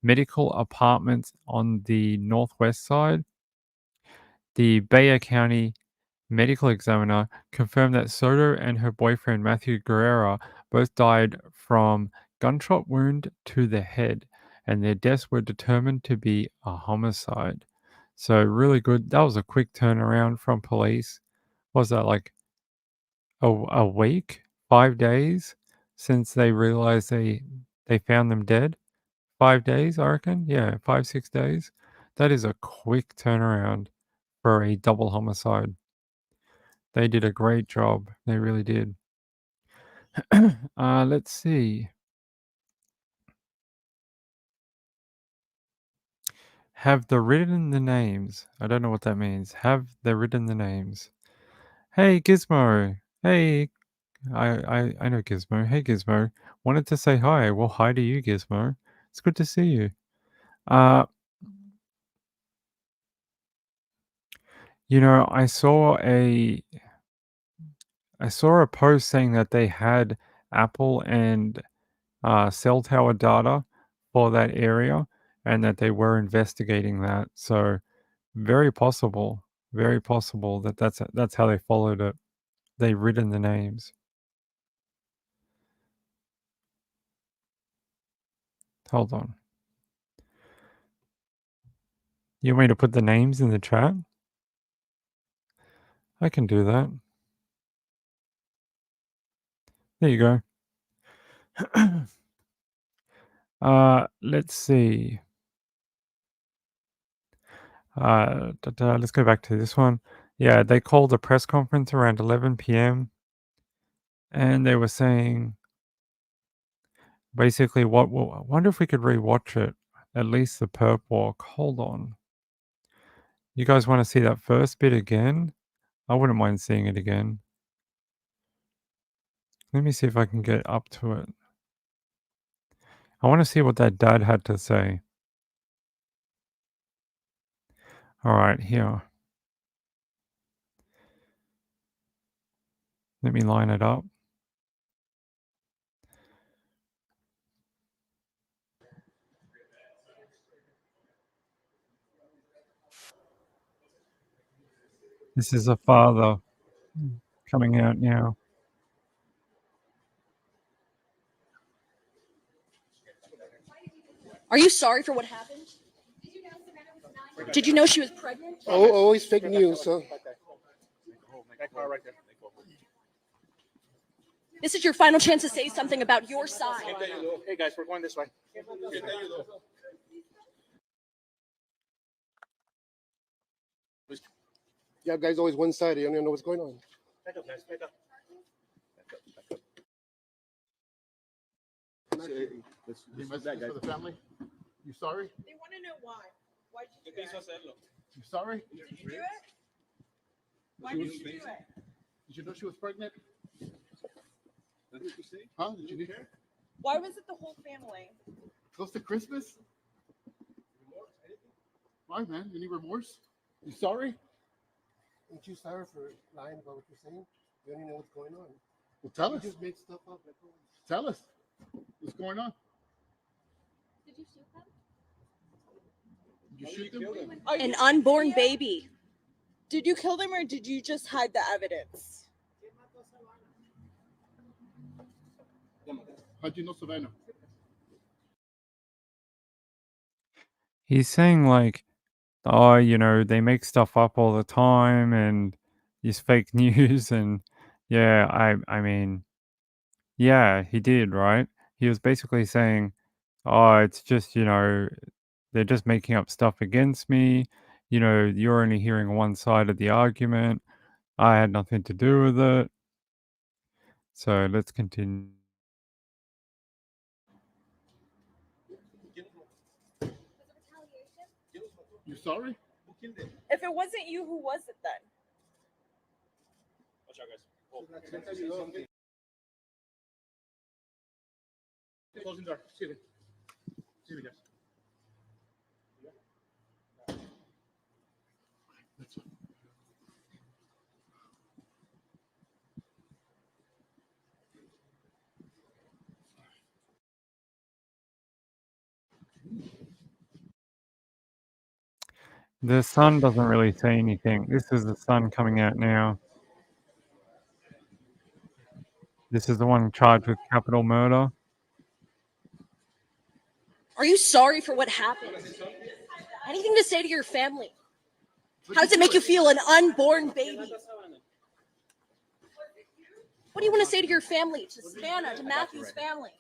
Medical Apartments on the northwest side. The Bexar County medical examiner confirmed that Soto and her boyfriend Matthew Guerrero both died from gunshot wound to the head, and their deaths were determined to be a homicide. So really good. That was a quick turnaround from police. Was that like a week, 5 days since they realized they found them dead? 5 days, I reckon. Yeah, 5, 6 days. That is a quick turnaround for a double homicide. They did a great job. They really did. Let's see. Have the written the names. I don't know what that means. Have they written the names? Hey, Gizmo. Hey, I know Gizmo. Hey, Gizmo. Wanted to say hi. Well, hi to you, Gizmo. It's good to see you. You know, I saw a post saying that they had Apple and cell tower data for that area, and that they were investigating that. So very possible that that's how they followed it. They've written the names. Hold on. You want me to put the names in the chat? I can do that. There you go. Let's see. Let's go back to this one. Yeah, they called a press conference around 11 p.m. and they were saying basically I wonder if we could rewatch it, at least the perp walk. Hold on. You guys want to see that first bit again? I wouldn't mind seeing it again. Let me see if I can get up to it. I want to see what that dad had to say. All right, here. Let me line it up. This is a father coming out now. Are you sorry for what happened? Did you know she was pregnant? Oh, always fake news. So. This is your final chance to say something about your side. Hey guys, we're going this way. Yeah, guys, always one-sided. You don't even know what's going on. Back up, guys. Back up. The message for the family. You sorry? They want to know why. Why did you do it? You sorry? Did you do it? Why did you do it? Did you know she was pregnant? Huh? Did you care? Why was it the whole family? Close to Christmas? Why, man? Any remorse? You sorry? Ain't you sorry for lying about what you're saying? You don't even know what's going on. Well, tell You us. just make stuff up. Like, Tell us. What's going on? Did you shoot them? Did you shoot them? An unborn baby. Did you kill them or did you just hide the evidence? How'd you know Savannah? He's saying like, oh, you know, they make stuff up all the time and it's fake news. And yeah, I mean, yeah, he did, right? He was basically saying, oh, it's just, you know, they're just making up stuff against me. You know, you're only hearing one side of the argument. I had nothing to do with it. So let's continue. Was it retaliation? You sorry? If it wasn't you, who was it then? Watch out, guys. Closing door. Excuse me. Excuse me, guys. The sun doesn't really say anything. This is the sun coming out now. This is the one charged with capital murder. Are you sorry for what happened? Anything to say to your family? How does it make you feel, an unborn baby? What do you want to say to your family, to Savannah, to Matthew's family?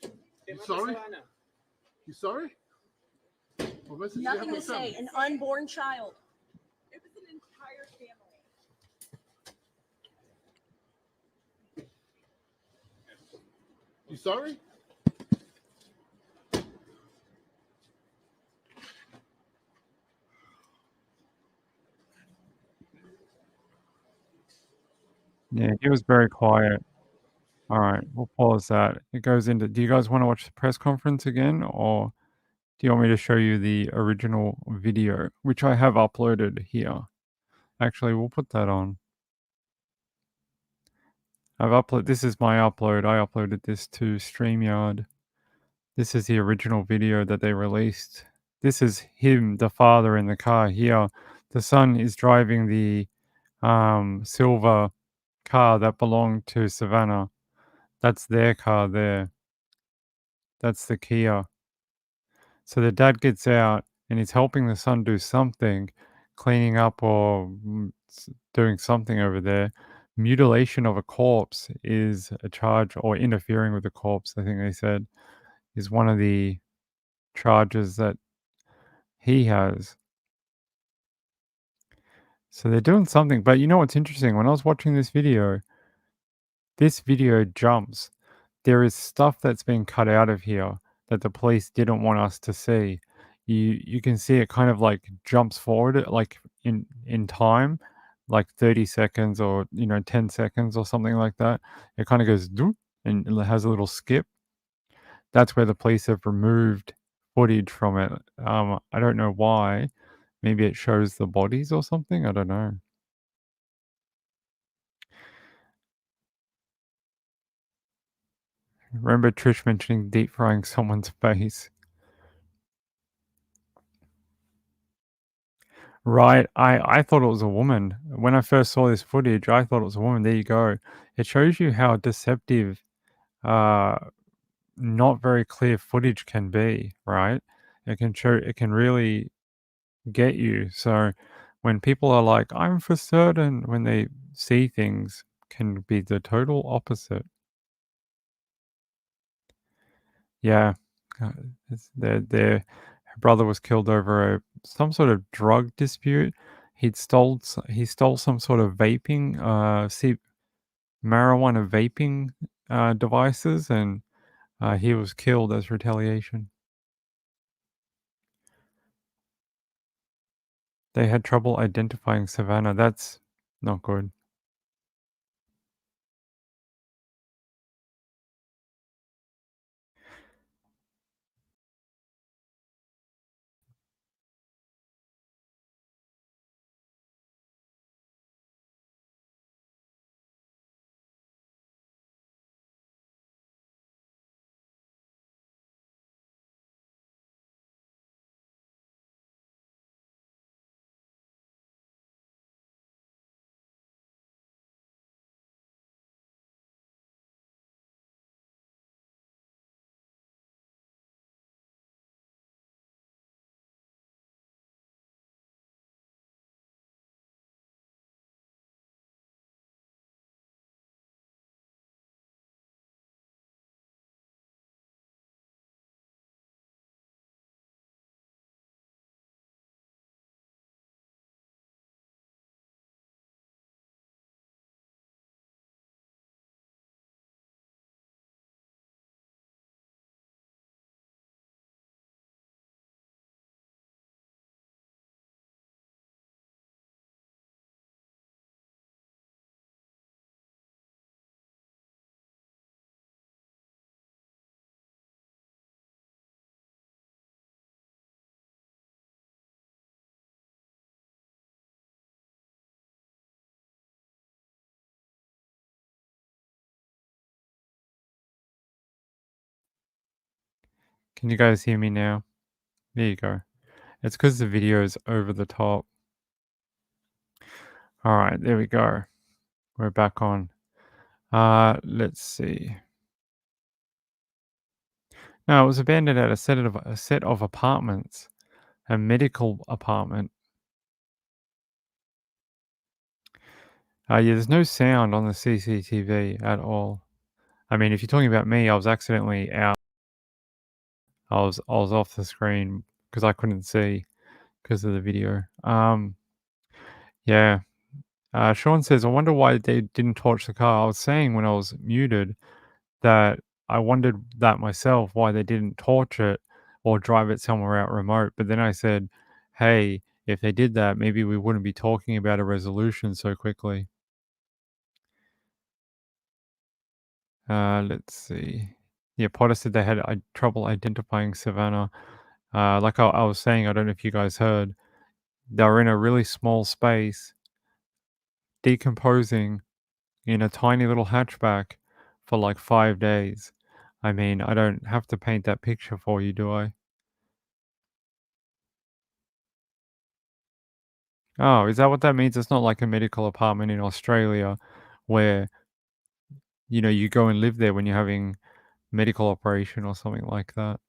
You sorry? You sorry? What message do you have Nothing for to the family? say, an unborn child. It was an entire family. You sorry? Yeah, he was very quiet. All right, we'll pause that. It goes into. Do you guys want to watch the press conference again, or do you want me to show you the original video, which I have uploaded here? Actually, we'll put that on. This is my upload. I uploaded this to StreamYard. This is the original video that they released. This is him, the father, in the car here. The son is driving the silver car that belonged to Savannah. That's their car there. That's the Kia. So the dad gets out and he's helping the son do something, cleaning up or doing something over there. Mutilation of a corpse is a charge, or interfering with the corpse, I think they said, is one of the charges that he has. So they're doing something. But you know what's interesting? When I was watching this video jumps. There is stuff that's been cut out of here that the police didn't want us to see. You can see it kind of like jumps forward, like in time, like 30 seconds or 10 seconds or something like that. It kind of goes doop, and it has a little skip. That's where the police have removed footage from it. I don't know why. Maybe it shows the bodies or something. I don't know. Remember Trish mentioning deep frying someone's face. Right. I thought it was a woman. When I first saw this footage, I thought it was a woman. There you go. It shows you how deceptive not very clear footage can be, right? It can really get you. So when people are like, I'm for certain, when they see things, can be the total opposite. Yeah. Their brother was killed over some sort of drug dispute. He stole some sort of vaping, marijuana vaping devices, and he was killed as retaliation. They had trouble identifying Savannah. That's not good. Can you guys hear me now? There you go. It's because the video is over the top. All right, there we go. We're back on. Let's see. No, it was abandoned at a set of apartments, a medical apartment. Yeah, there's no sound on the CCTV at all. I mean, if you're talking about me, I was accidentally out. I was off the screen because I couldn't see because of the video. Yeah. Sean says, I wonder why they didn't torch the car. I was saying when I was muted that I wondered that myself, why they didn't torch it or drive it somewhere out remote. But then I said, hey, if they did that, maybe we wouldn't be talking about a resolution so quickly. Let's see. Yeah, Potter said they had trouble identifying Savannah. Like I was saying, I don't know if you guys heard, they were in a really small space, decomposing in a tiny little hatchback for like 5 days. I mean, I don't have to paint that picture for you, do I? Oh, is that what that means? It's not like a medical apartment in Australia where, you go and live there when you're having medical operation or something like that.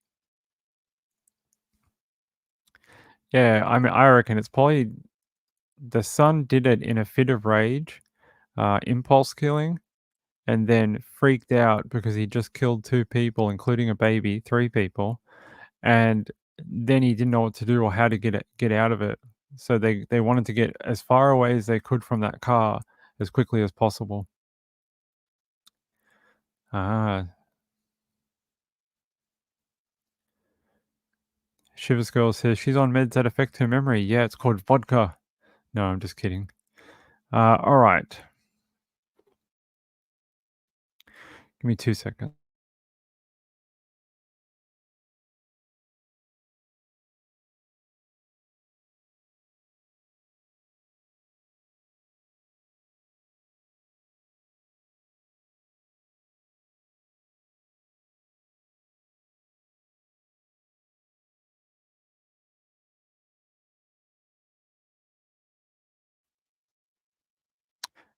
Yeah, I mean, I reckon it's probably the son did it in a fit of rage, impulse killing, and then freaked out because he just killed 2 people, including a baby, 3 people, and then he didn't know what to do or how to get out of it. So they wanted to get as far away as they could from that car as quickly as possible. Ah. Shivers Girl says she's on meds that affect her memory. Yeah, it's called vodka. No, I'm just kidding. All right. Give me 2 seconds.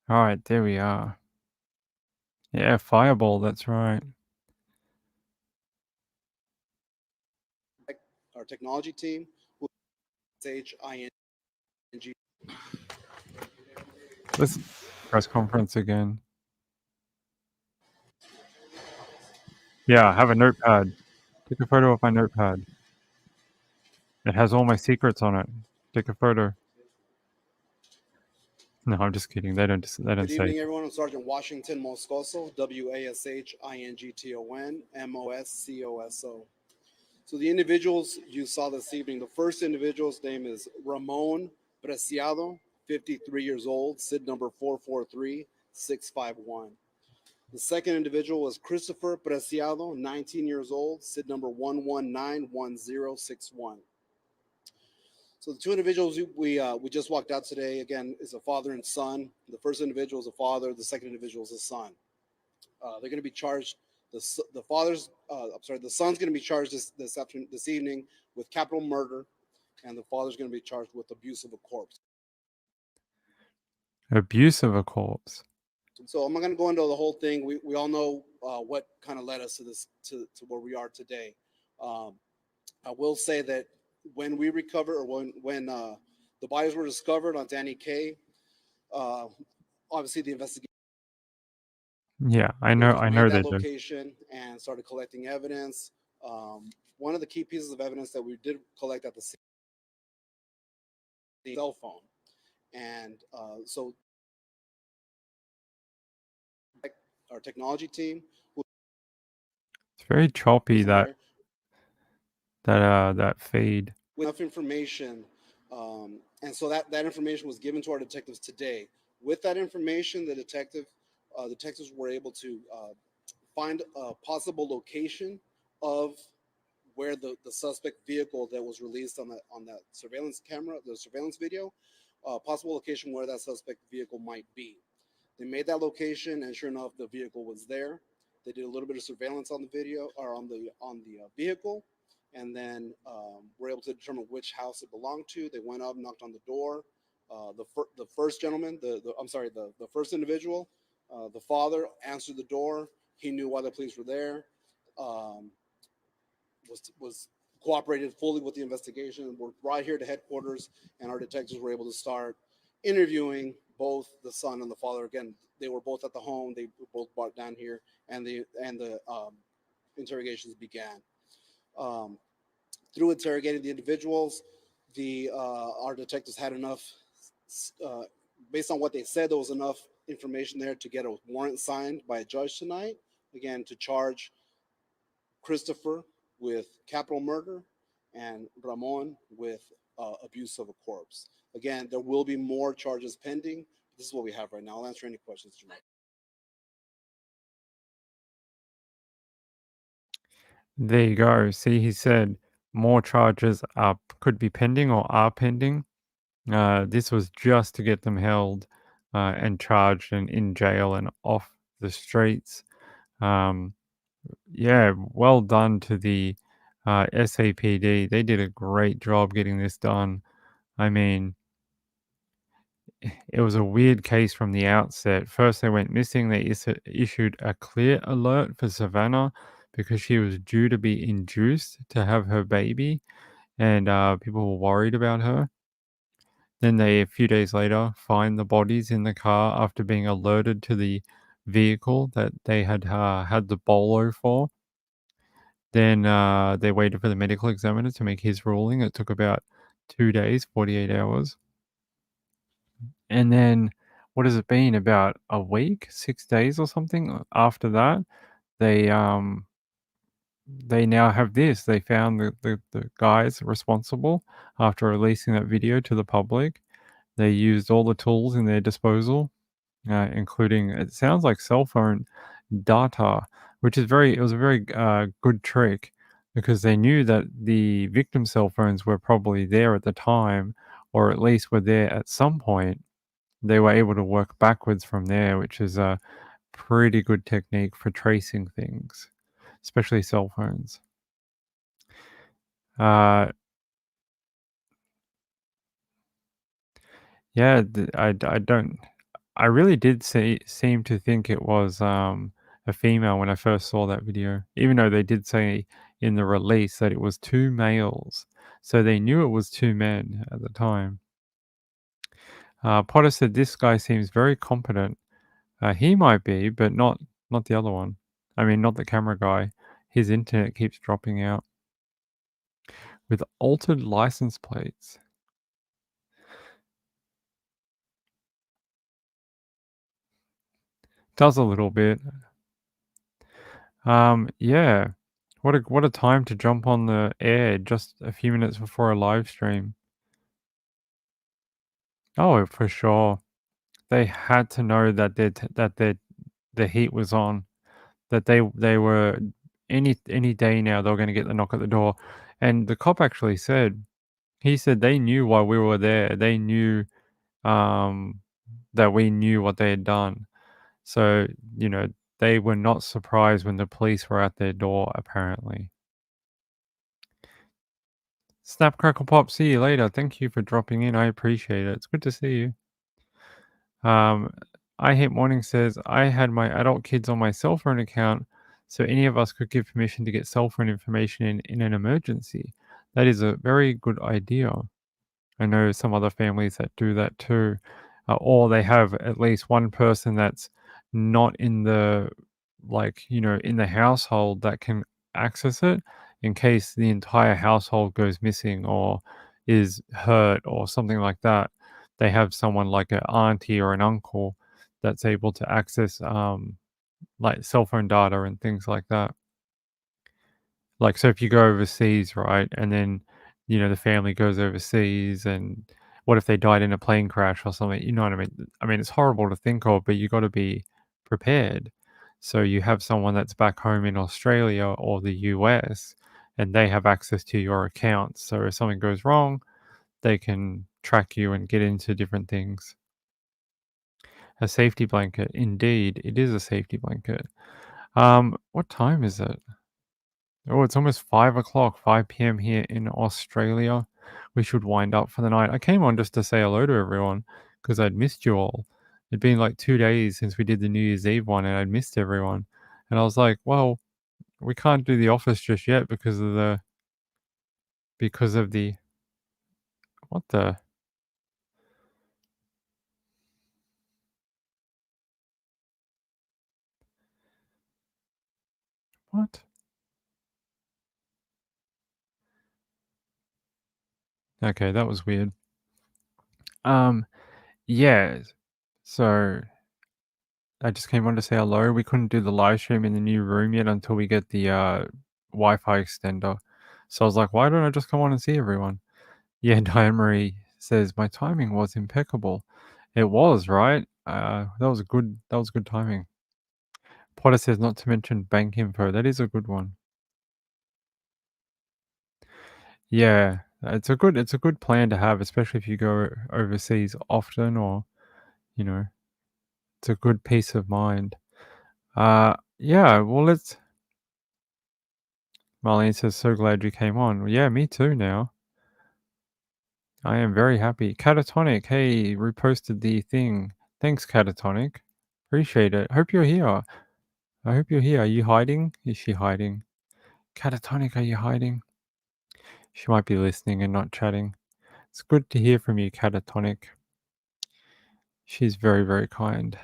All right, there we are. Yeah, Fireball, that's right. Our technology team, HING. Let's press conference again. Yeah, I have a notepad. Take a photo of my notepad. It has all my secrets on it. Take a photo. No, I'm just kidding. They don't Good say. evening, everyone. I'm Sergeant Washington Moscoso, WASHINGTON MOSCOSO. So the individuals you saw this evening, the first individual's name is Ramon Preciado, 53 years old, SID number 443651. The second individual was Christopher Preciado, 19 years old, SID number 1191061. So the 2 individuals we just walked out today, again, is a father and son. The first individual is a father. The second individual is a son. They're going to be charged. The son's going to be charged this evening with capital murder, and the father's going to be charged with abuse of a corpse. Abuse of a corpse. So I'm not going to go into the whole thing. We all know what kind of led us to this to where we are today. I will say that when we recover, or when the bodies were discovered on Danny Kaye, obviously the investigation. Yeah, I know they do. Location and started collecting evidence. One of the key pieces of evidence that we did collect at the scene, the cell phone, and so our technology team. It's very choppy, that feed. Enough information, and so that information was given to our detectives today. With that information, the detectives were able to find a possible location of where the suspect vehicle that was released on that surveillance camera, the surveillance video, possible location where that suspect vehicle might be. They made that location, and sure enough, the vehicle was there. They did a little bit of surveillance on the video, or on the vehicle, and then were able to determine which house it belonged to. They went up, knocked on the door. The first gentleman, the first individual, the father answered the door. He knew why the police were there. Was cooperated fully with the investigation. We're right here to headquarters, and our detectives were able to start interviewing both the son and the father. Again, they were both at the home. They were both brought down here, and the interrogations began. Through interrogating the individuals, our detectives had enough, based on what they said, there was enough information there to get a warrant signed by a judge tonight, again, to charge Christopher with capital murder, and Ramon with abuse of a corpse. Again, there will be more charges pending. This is what we have right now. I'll answer any questions you might. There you go. See, he said more charges could be pending or are pending. This was just to get them held and charged and in jail and off the streets. Yeah, well done to the SAPD. They did a great job getting this done. I mean, it was a weird case from the outset. First, they went missing. They issued a clear alert for Savannah because she was due to be induced to have her baby, and people were worried about her. Then they, a few days later, find the bodies in the car after being alerted to the vehicle that they had had the bolo for. Then they waited for the medical examiner to make his ruling. It took about 2 days, 48 hours. And then, what has it been? About a week, 6 days or something after that, they now have this. They found the guys responsible after releasing that video to the public. They used all the tools in their disposal, including, it sounds like cell phone data, which is it was a very good trick because they knew that the victim cell phones were probably there at the time, or at least were there at some point. They were able to work backwards from there, which is a pretty good technique for tracing things, especially cell phones. Yeah, I really did seem to think it was a female when I first saw that video, even though they did say in the release that it was 2 males. So they knew it was 2 men at the time. Potter said this guy seems very competent. He might be, but not the other one. I mean, not the camera guy. His internet keeps dropping out. With altered license plates. Does a little bit. Yeah. What a time to jump on the air just a few minutes before a live stream. Oh, for sure. They had to know that the heat was on. That they were any day now they were going to get the knock at the door. And the cop actually said, he said they knew why we were there. They knew that we knew what they had done. So, they were not surprised when the police were at their door, apparently. Snap, crackle, pop. See you later. Thank you for dropping in. I appreciate it. It's good to see you. I Hate Morning says, I had my adult kids on my cell phone account, so any of us could give permission to get cell phone information in an emergency. That is a very good idea. I know some other families that do that too. Or they have at least one person that's not in the, in the household that can access it in case the entire household goes missing or is hurt or something like that. They have someone like an auntie or an uncle that's able to access like cell phone data and things like that. Like, so if you go overseas, right, and then, the family goes overseas, and what if they died in a plane crash or something? You know what I mean? I mean, it's horrible to think of, but you got to be prepared. So you have someone that's back home in Australia or the US, and they have access to your accounts. So if something goes wrong, they can track you and get into different things. A safety blanket. Indeed, it is a safety blanket. What time is it? Oh, it's almost 5 o'clock, 5 p.m. here in Australia. We should wind up for the night. I came on just to say hello to everyone because I'd missed you all. It'd been like 2 days since we did the New Year's Eve one and I'd missed everyone. And I was like, well, we can't do the office just yet because of the what the what? Okay, that was weird. Yeah. So I just came on to say hello. We couldn't do the live stream in the new room yet until we get the Wi-Fi extender. So I was like, why don't I just come on and see everyone? Yeah, Diane Marie says my timing was impeccable. It was, right? That was good timing. Potter says not to mention bank info. That is a good one. Yeah, it's a good plan to have, especially if you go overseas often, or it's a good peace of mind. Yeah, well, Marlene says, so glad you came on. Well, yeah, me too now. I am very happy. Catatonic, hey, reposted the thing. Thanks, Catatonic. Appreciate it. Hope you're here. I hope you're here. Are you hiding? Is she hiding? Catatonic, are you hiding? She might be listening and not chatting. It's good to hear from you, Catatonic. She's very, very kind.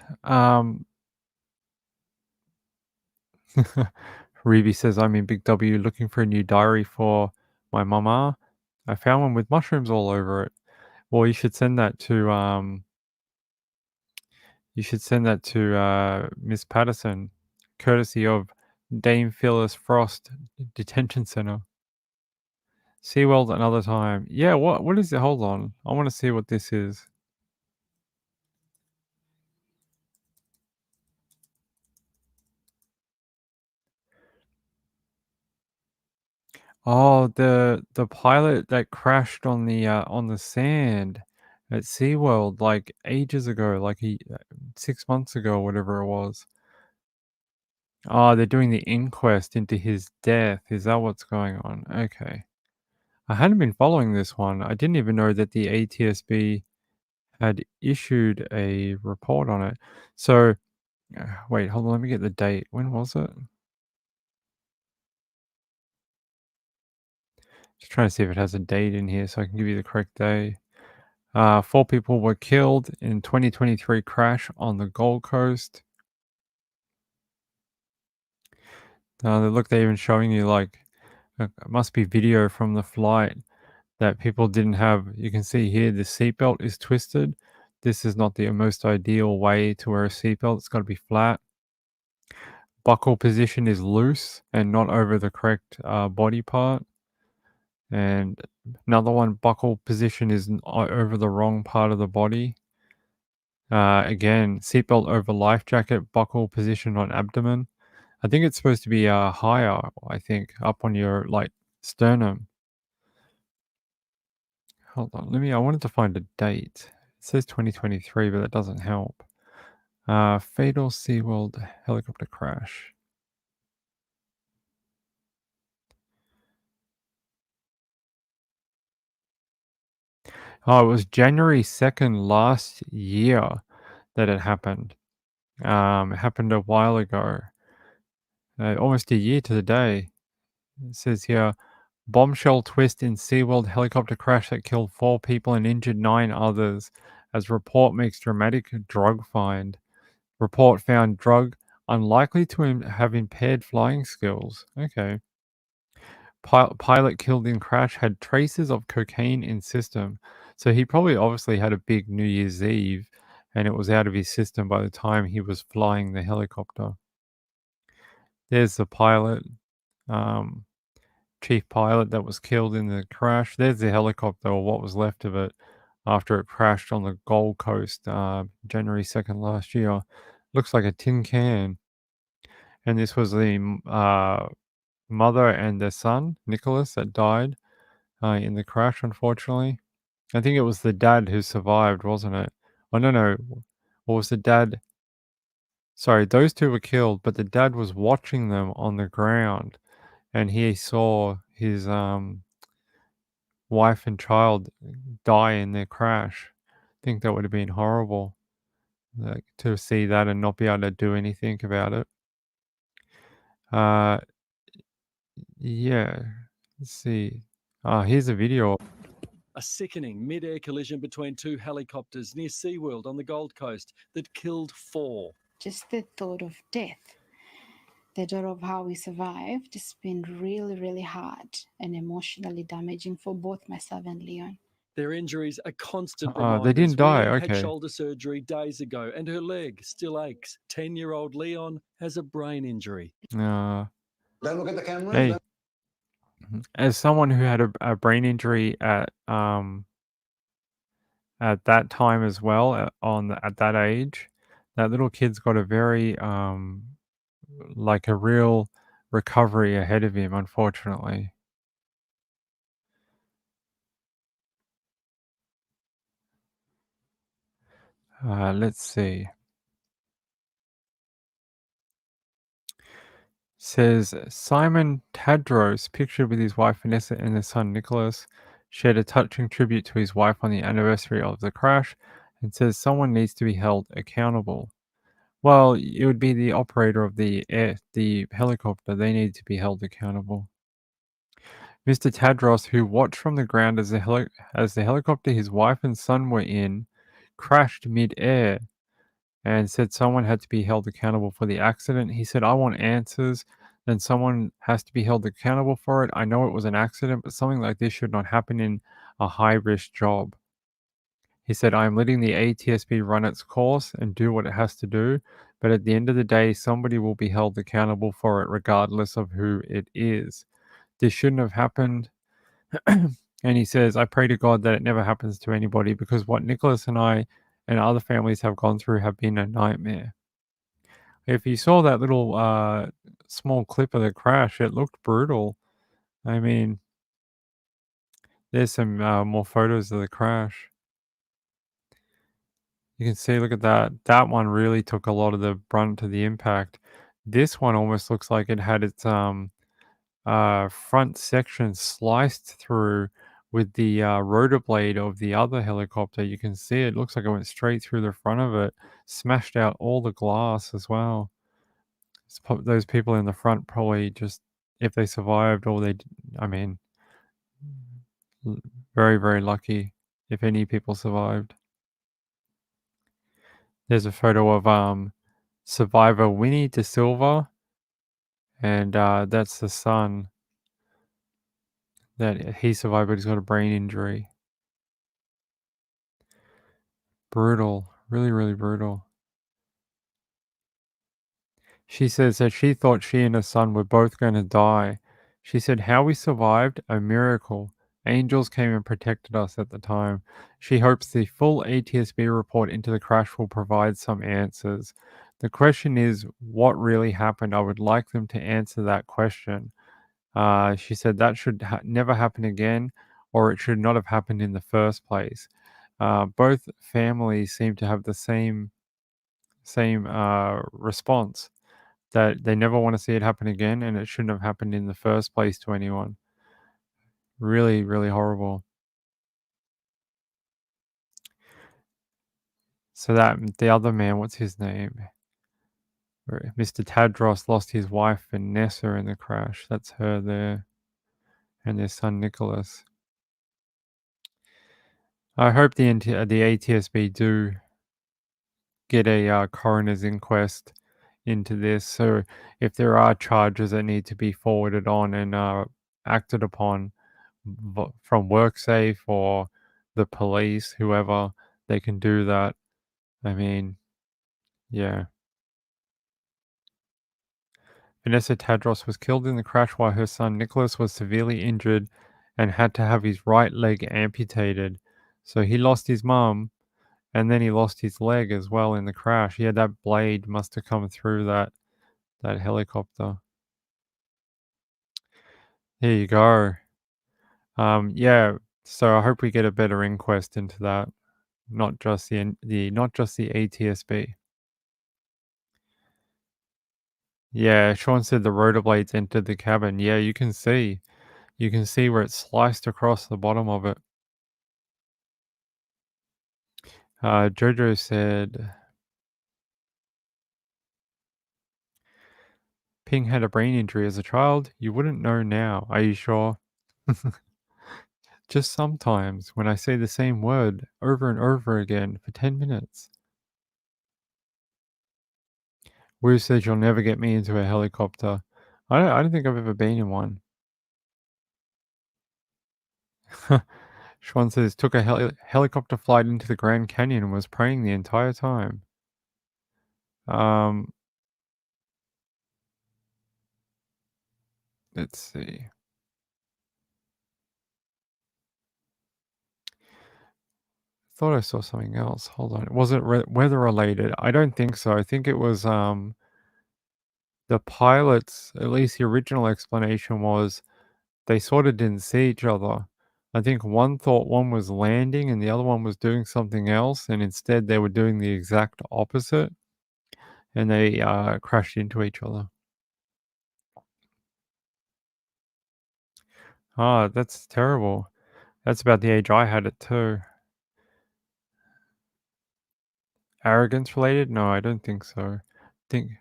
Ruby says, I'm in Big W looking for a new diary for my mama. I found one with mushrooms all over it. Well, you should send that to Miss Patterson, courtesy of Dame Phyllis Frost Detention Center. SeaWorld another time. Yeah, what is it? Hold on. I want to see what this is. Oh, the pilot that crashed on the sand at SeaWorld like ages ago, like 6 months ago, whatever it was. Oh, they're doing the inquest into his death. Is that what's going on? Okay. I hadn't been following this one. I didn't even know that the ATSB had issued a report on it. So, wait, hold on. Let me get the date. When was it? Just trying to see if it has a date in here so I can give you the correct day. 4 people were killed in 2023 crash on the Gold Coast. Look, they're even showing you like it must be video from the flight that people didn't have. You can see here the seatbelt is twisted. This is not the most ideal way to wear a seatbelt. It's got to be flat. Buckle position is loose and not over the correct body part. And another one, buckle position is over the wrong part of the body. Again, seatbelt over life jacket, buckle position on abdomen. I think it's supposed to be higher, I think, up on your like sternum. Hold on, I wanted to find a date. It says 2023, but that doesn't help. Fatal SeaWorld helicopter crash. Oh, it was January 2nd last year that it happened. It happened a while ago. Almost a year to the day. It says here, bombshell twist in SeaWorld helicopter crash that killed 4 people and injured 9 others, as report makes dramatic drug find. Report found drug unlikely to have impaired flying skills. Okay. Pilot killed in crash had traces of cocaine in system. So he probably obviously had a big New Year's Eve and it was out of his system by the time he was flying the helicopter. There's the pilot, chief pilot that was killed in the crash. There's the helicopter, or what was left of it, after it crashed on the Gold Coast January 2nd last year. Looks like a tin can. And this was the mother and their son, Nicholas, that died in the crash, unfortunately. I think it was the dad who survived, wasn't it? Oh, no. Or was the dad... Sorry, those 2 were killed, but the dad was watching them on the ground, and he saw his wife and child die in their crash. I think that would have been horrible, like, to see that and not be able to do anything about it. Yeah, let's see. Here's a video. A sickening mid-air collision between 2 helicopters near SeaWorld on the Gold Coast that killed 4. Just the thought of death, the thought of how we survived, it's been really, really hard and emotionally damaging for both myself and Leon. Their injuries are constant They reminders. didn't die, Mia okay. had shoulder surgery days ago and her leg still aches. 10-year-old Leon has a brain injury. Hey, As someone who had a brain injury at that time as well, at that age, that little kid's got a very like a real recovery ahead of him, unfortunately. Let's see. Says Simon Tadros, pictured with his wife Vanessa and their son Nicholas, shared a touching tribute to his wife on the anniversary of the crash and says someone needs to be held accountable. Well, it would be the operator of the helicopter. They need to be held accountable. Mr. Tadros, who watched from the ground as the helicopter his wife and son were in crashed mid-air, and said someone had to be held accountable for the accident. He said, I want answers, then someone has to be held accountable for it. I know it was an accident, but something like this should not happen in a high-risk job. He said, I am letting the ATSB run its course and do what it has to do, but at the end of the day, somebody will be held accountable for it regardless of who it is. This shouldn't have happened. And he says, I pray to God that it never happens to anybody, because what Nicholas and I and other families have gone through have been a nightmare. If you saw that little small clip of the crash, it looked brutal. I mean, there's some more photos of the crash. You can see, look at that. That one really took a lot of the brunt of the impact. This one almost looks like it had its front section sliced through with the rotor blade of the other helicopter. You can see it looks like it went straight through the front of it, smashed out all the glass as well. Those people in the front probably just, if they survived, I mean, very, very lucky if any people survived. There's a photo of survivor Winnie De Silva, and that's the son that he survived, but he's got a brain injury. Brutal, really, really brutal. She says that she thought she and her son were both going to die. She said, how we survived, a miracle. Angels came and protected us at the time. She hopes the full ATSB report into the crash will provide some answers. The question is, what really happened? I would like them to answer that question. She said that should never happen again, or it should not have happened in the first place. Both families seem to have the same response, that they never want to see it happen again, and it shouldn't have happened in the first place to anyone. Really, really horrible. So that the other man, what's his name? Mr. Tadros lost his wife Vanessa in the crash. That's her there, and their son Nicholas. I hope the ATSB do get a coroner's inquest into this. So if there are charges that need to be forwarded on and acted upon from WorkSafe or the police, whoever, they can do that. I mean, yeah. Vanessa Tadros was killed in the crash while her son Nicholas was severely injured and had to have his right leg amputated. So he lost his mum, and then he lost his leg as well in the crash. Yeah, that blade must have come through that helicopter. There you go. Yeah, so I hope we get a better inquest into that, not just the ATSB. Yeah, Sean said the rotor blades entered the cabin. Yeah, you can see where it's sliced across the bottom of it. Jojo said Ping had a brain injury as a child. You wouldn't know now. Are you sure? Just sometimes when I say the same word over and over again for 10 minutes. Wu says you'll never get me into a helicopter. I don't think I've ever been in one. Sean says took a helicopter flight into the Grand Canyon and was praying the entire time. Let's see. thought I saw something else. Hold on. Was it weather related? I don't think so. I think it was the pilots, at least the original explanation was they sort of didn't see each other. I think one thought one was landing and the other one was doing something else, and instead they were doing the exact opposite, and they crashed into each other. Ah, that's terrible. That's about the age I had it too. Arrogance related? No, I don't think so. Think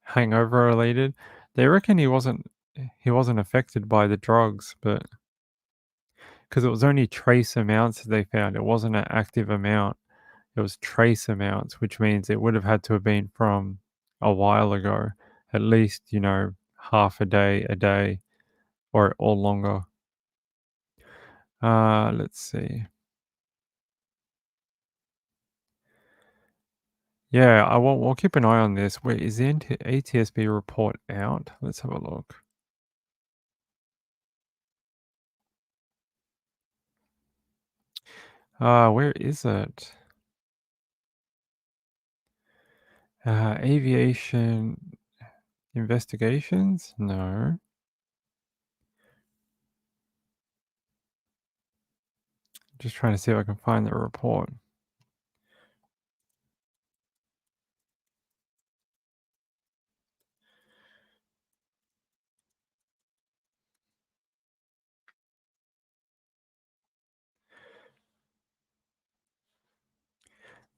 hangover related. They reckon he wasn't affected by the drugs, but because it was only trace amounts that they found. It wasn't an active amount. It was trace amounts, which means it would have had to have been from a while ago, at least, half a day, or longer. Let's see. Yeah, we'll keep an eye on this. Wait, is the ATSB report out? Let's have a look. Where is it? Aviation investigations? No. Just trying to see if I can find the report.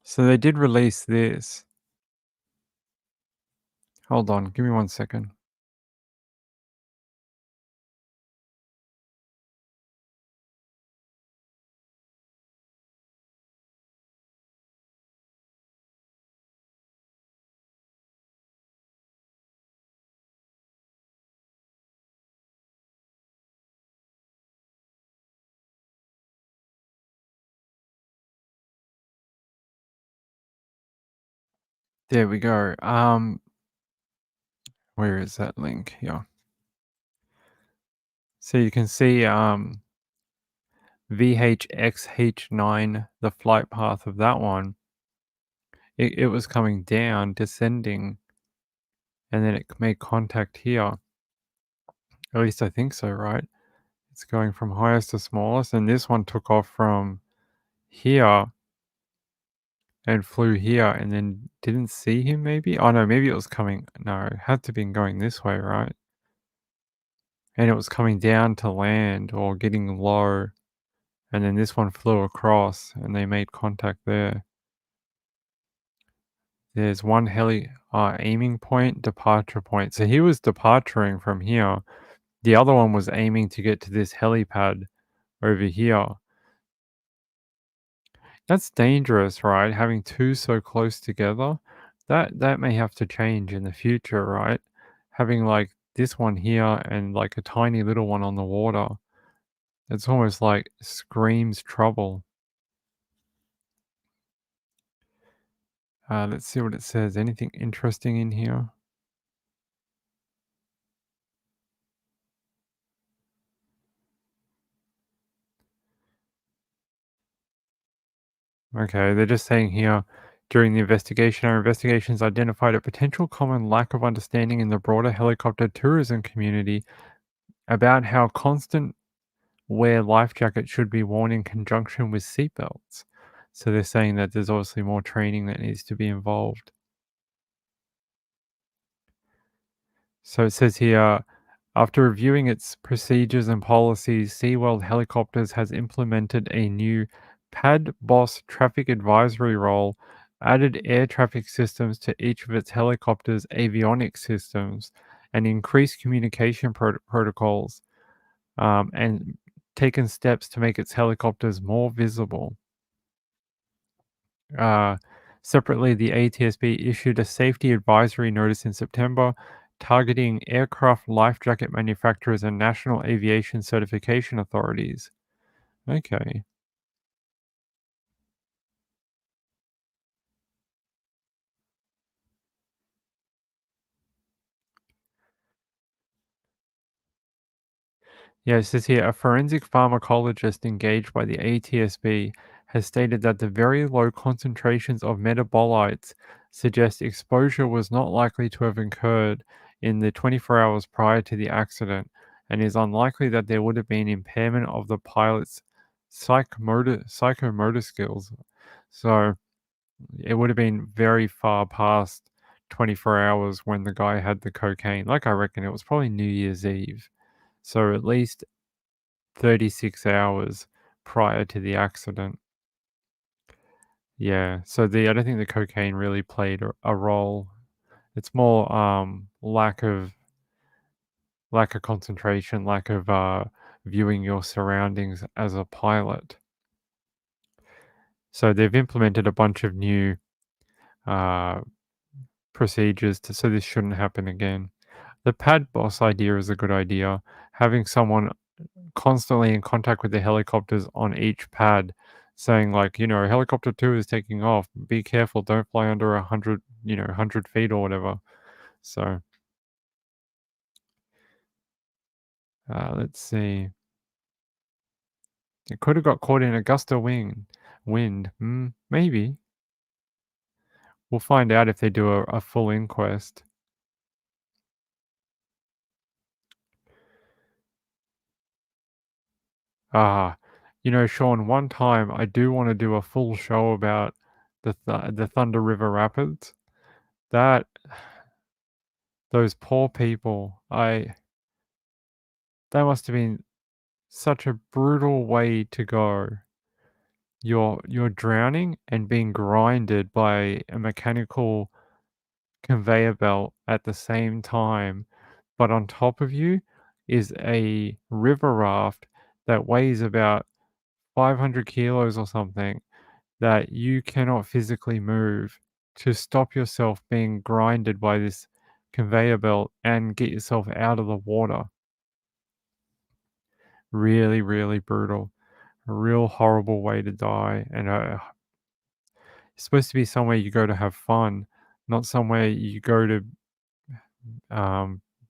So they did release this. Hold on, give me 1 second. There we go. Where is that link? Here. So you can see VHXH9, the flight path of that one. It was coming down, descending, and then it made contact here. At least I think so, right? It's going from highest to smallest, and this one took off from here and flew here and then didn't see him maybe? Oh no, maybe it was coming, no, it had to be going this way, right? And it was coming down to land or getting low, and then this one flew across and they made contact there. There's one aiming point, departure point. So he was departuring from here. The other one was aiming to get to this helipad over here. That's dangerous, right? Having two so close together. That may have to change in the future, right? Having like this one here and like a tiny little one on the water. It's almost like screams trouble. Let's see what it says. Anything interesting in here? Okay, they're just saying here, during the investigation, our investigations identified a potential common lack of understanding in the broader helicopter tourism community about how constant wear life jackets should be worn in conjunction with seatbelts. So they're saying that there's obviously more training that needs to be involved. So it says here, after reviewing its procedures and policies, SeaWorld Helicopters has implemented a new Pad Boss traffic advisory role, added air traffic systems to each of its helicopters' avionics systems, and increased communication protocols, and taken steps to make its helicopters more visible. Separately, the ATSB issued a safety advisory notice in September targeting aircraft life jacket manufacturers and national aviation certification authorities. Okay. Yeah, it says here, a forensic pharmacologist engaged by the ATSB has stated that the very low concentrations of metabolites suggest exposure was not likely to have occurred in the 24 hours prior to the accident, and is unlikely that there would have been impairment of the pilot's psychomotor skills. So it would have been very far past 24 hours when the guy had the cocaine. Like, I reckon it was probably New Year's Eve. So at least 36 hours prior to the accident. Yeah, so I don't think the cocaine really played a role. It's more lack of concentration, lack of viewing your surroundings as a pilot. So they've implemented a bunch of new procedures so this shouldn't happen again. The pad boss idea is a good idea. Having someone constantly in contact with the helicopters on each pad, saying like, helicopter 2 is taking off. Be careful, don't fly under 100 feet or whatever. So let's see. It could have got caught in a gust of wind. Maybe. We'll find out if they do a full inquest. Sean, one time I do want to do a full show about the Thunder River Rapids. Those poor people, that must have been such a brutal way to go. You're drowning and being grinded by a mechanical conveyor belt at the same time, but on top of you is a river raft that weighs about 500 kilos or something that you cannot physically move to stop yourself being grinded by this conveyor belt and get yourself out of the water. Really, really brutal. A real horrible way to die. And it's supposed to be somewhere you go to have fun, not somewhere you go to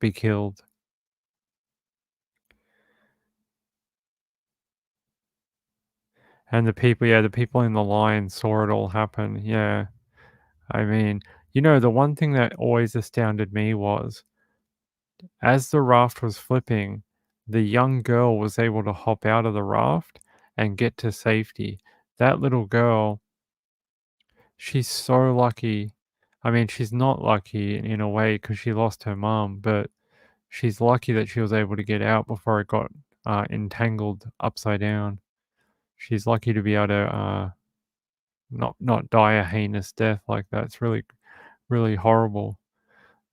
be killed. And the people in the line saw it all happen. Yeah. I mean, the one thing that always astounded me was, as the raft was flipping, the young girl was able to hop out of the raft and get to safety. That little girl, she's so lucky. I mean, she's not lucky in a way because she lost her mom, but she's lucky that she was able to get out before it got entangled upside down. She's lucky to be able to not die a heinous death like that. It's really, really horrible.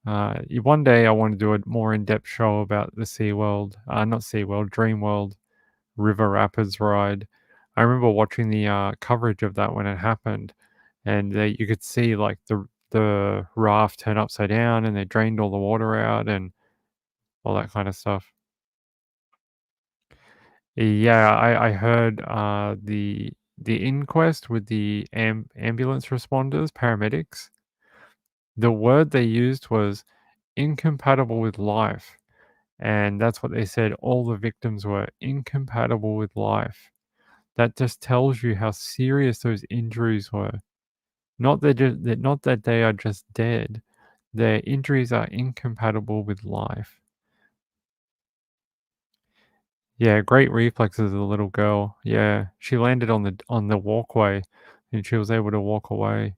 One day I want to do a more in-depth show about the Dreamworld River Rapids ride. I remember watching the coverage of that when it happened, and you could see like the raft turn upside down, and they drained all the water out and all that kind of stuff. Yeah, I heard the inquest with the ambulance responders, paramedics. The word they used was incompatible with life. And that's what they said. All the victims were incompatible with life. That just tells you how serious those injuries were. Not that they are just dead. Their injuries are incompatible with life. Yeah, great reflexes of the little girl. Yeah, she landed on the walkway, and she was able to walk away.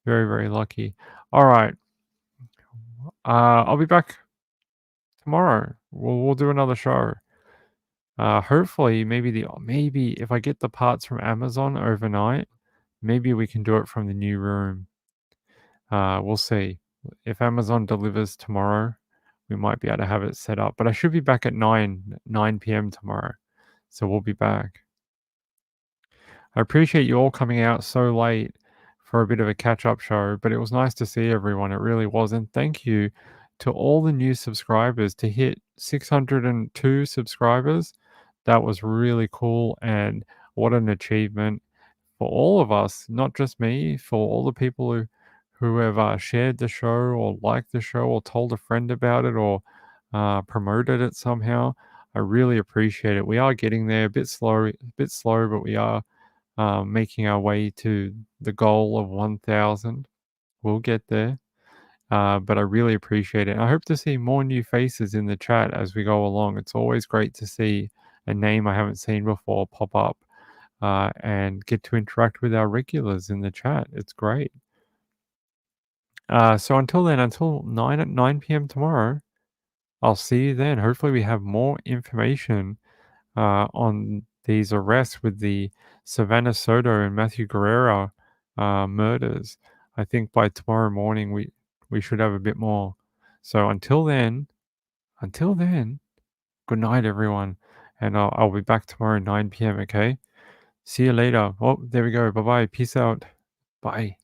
Very, very lucky. All right. I'll be back tomorrow. We'll do another show. Hopefully, maybe if I get the parts from Amazon overnight, maybe we can do it from the new room. We'll see. If Amazon delivers tomorrow, we might be able to have it set up. But I should be back at 9 p.m. tomorrow. So we'll be back. I appreciate you all coming out so late for a bit of a catch-up show, but it was nice to see everyone. It really was. And thank you to all the new subscribers. To hit 602 subscribers, that was really cool, and what an achievement for all of us, not just me, for all the people who have shared the show or liked the show or told a friend about it or promoted it somehow. I really appreciate it. We are getting there, a bit slow, but we are making our way to the goal of 1,000. We'll get there. But I really appreciate it. And I hope to see more new faces in the chat as we go along. It's always great to see a name I haven't seen before pop up and get to interact with our regulars in the chat. It's great. So until then, until 9 p.m. tomorrow, I'll see you then. Hopefully we have more information on these arrests with the Savannah Soto and Matthew Guerrero murders. I think by tomorrow morning we should have a bit more. So until then, good night, everyone. And I'll be back tomorrow 9 p.m. Okay. See you later. Oh, there we go. Bye bye. Peace out. Bye.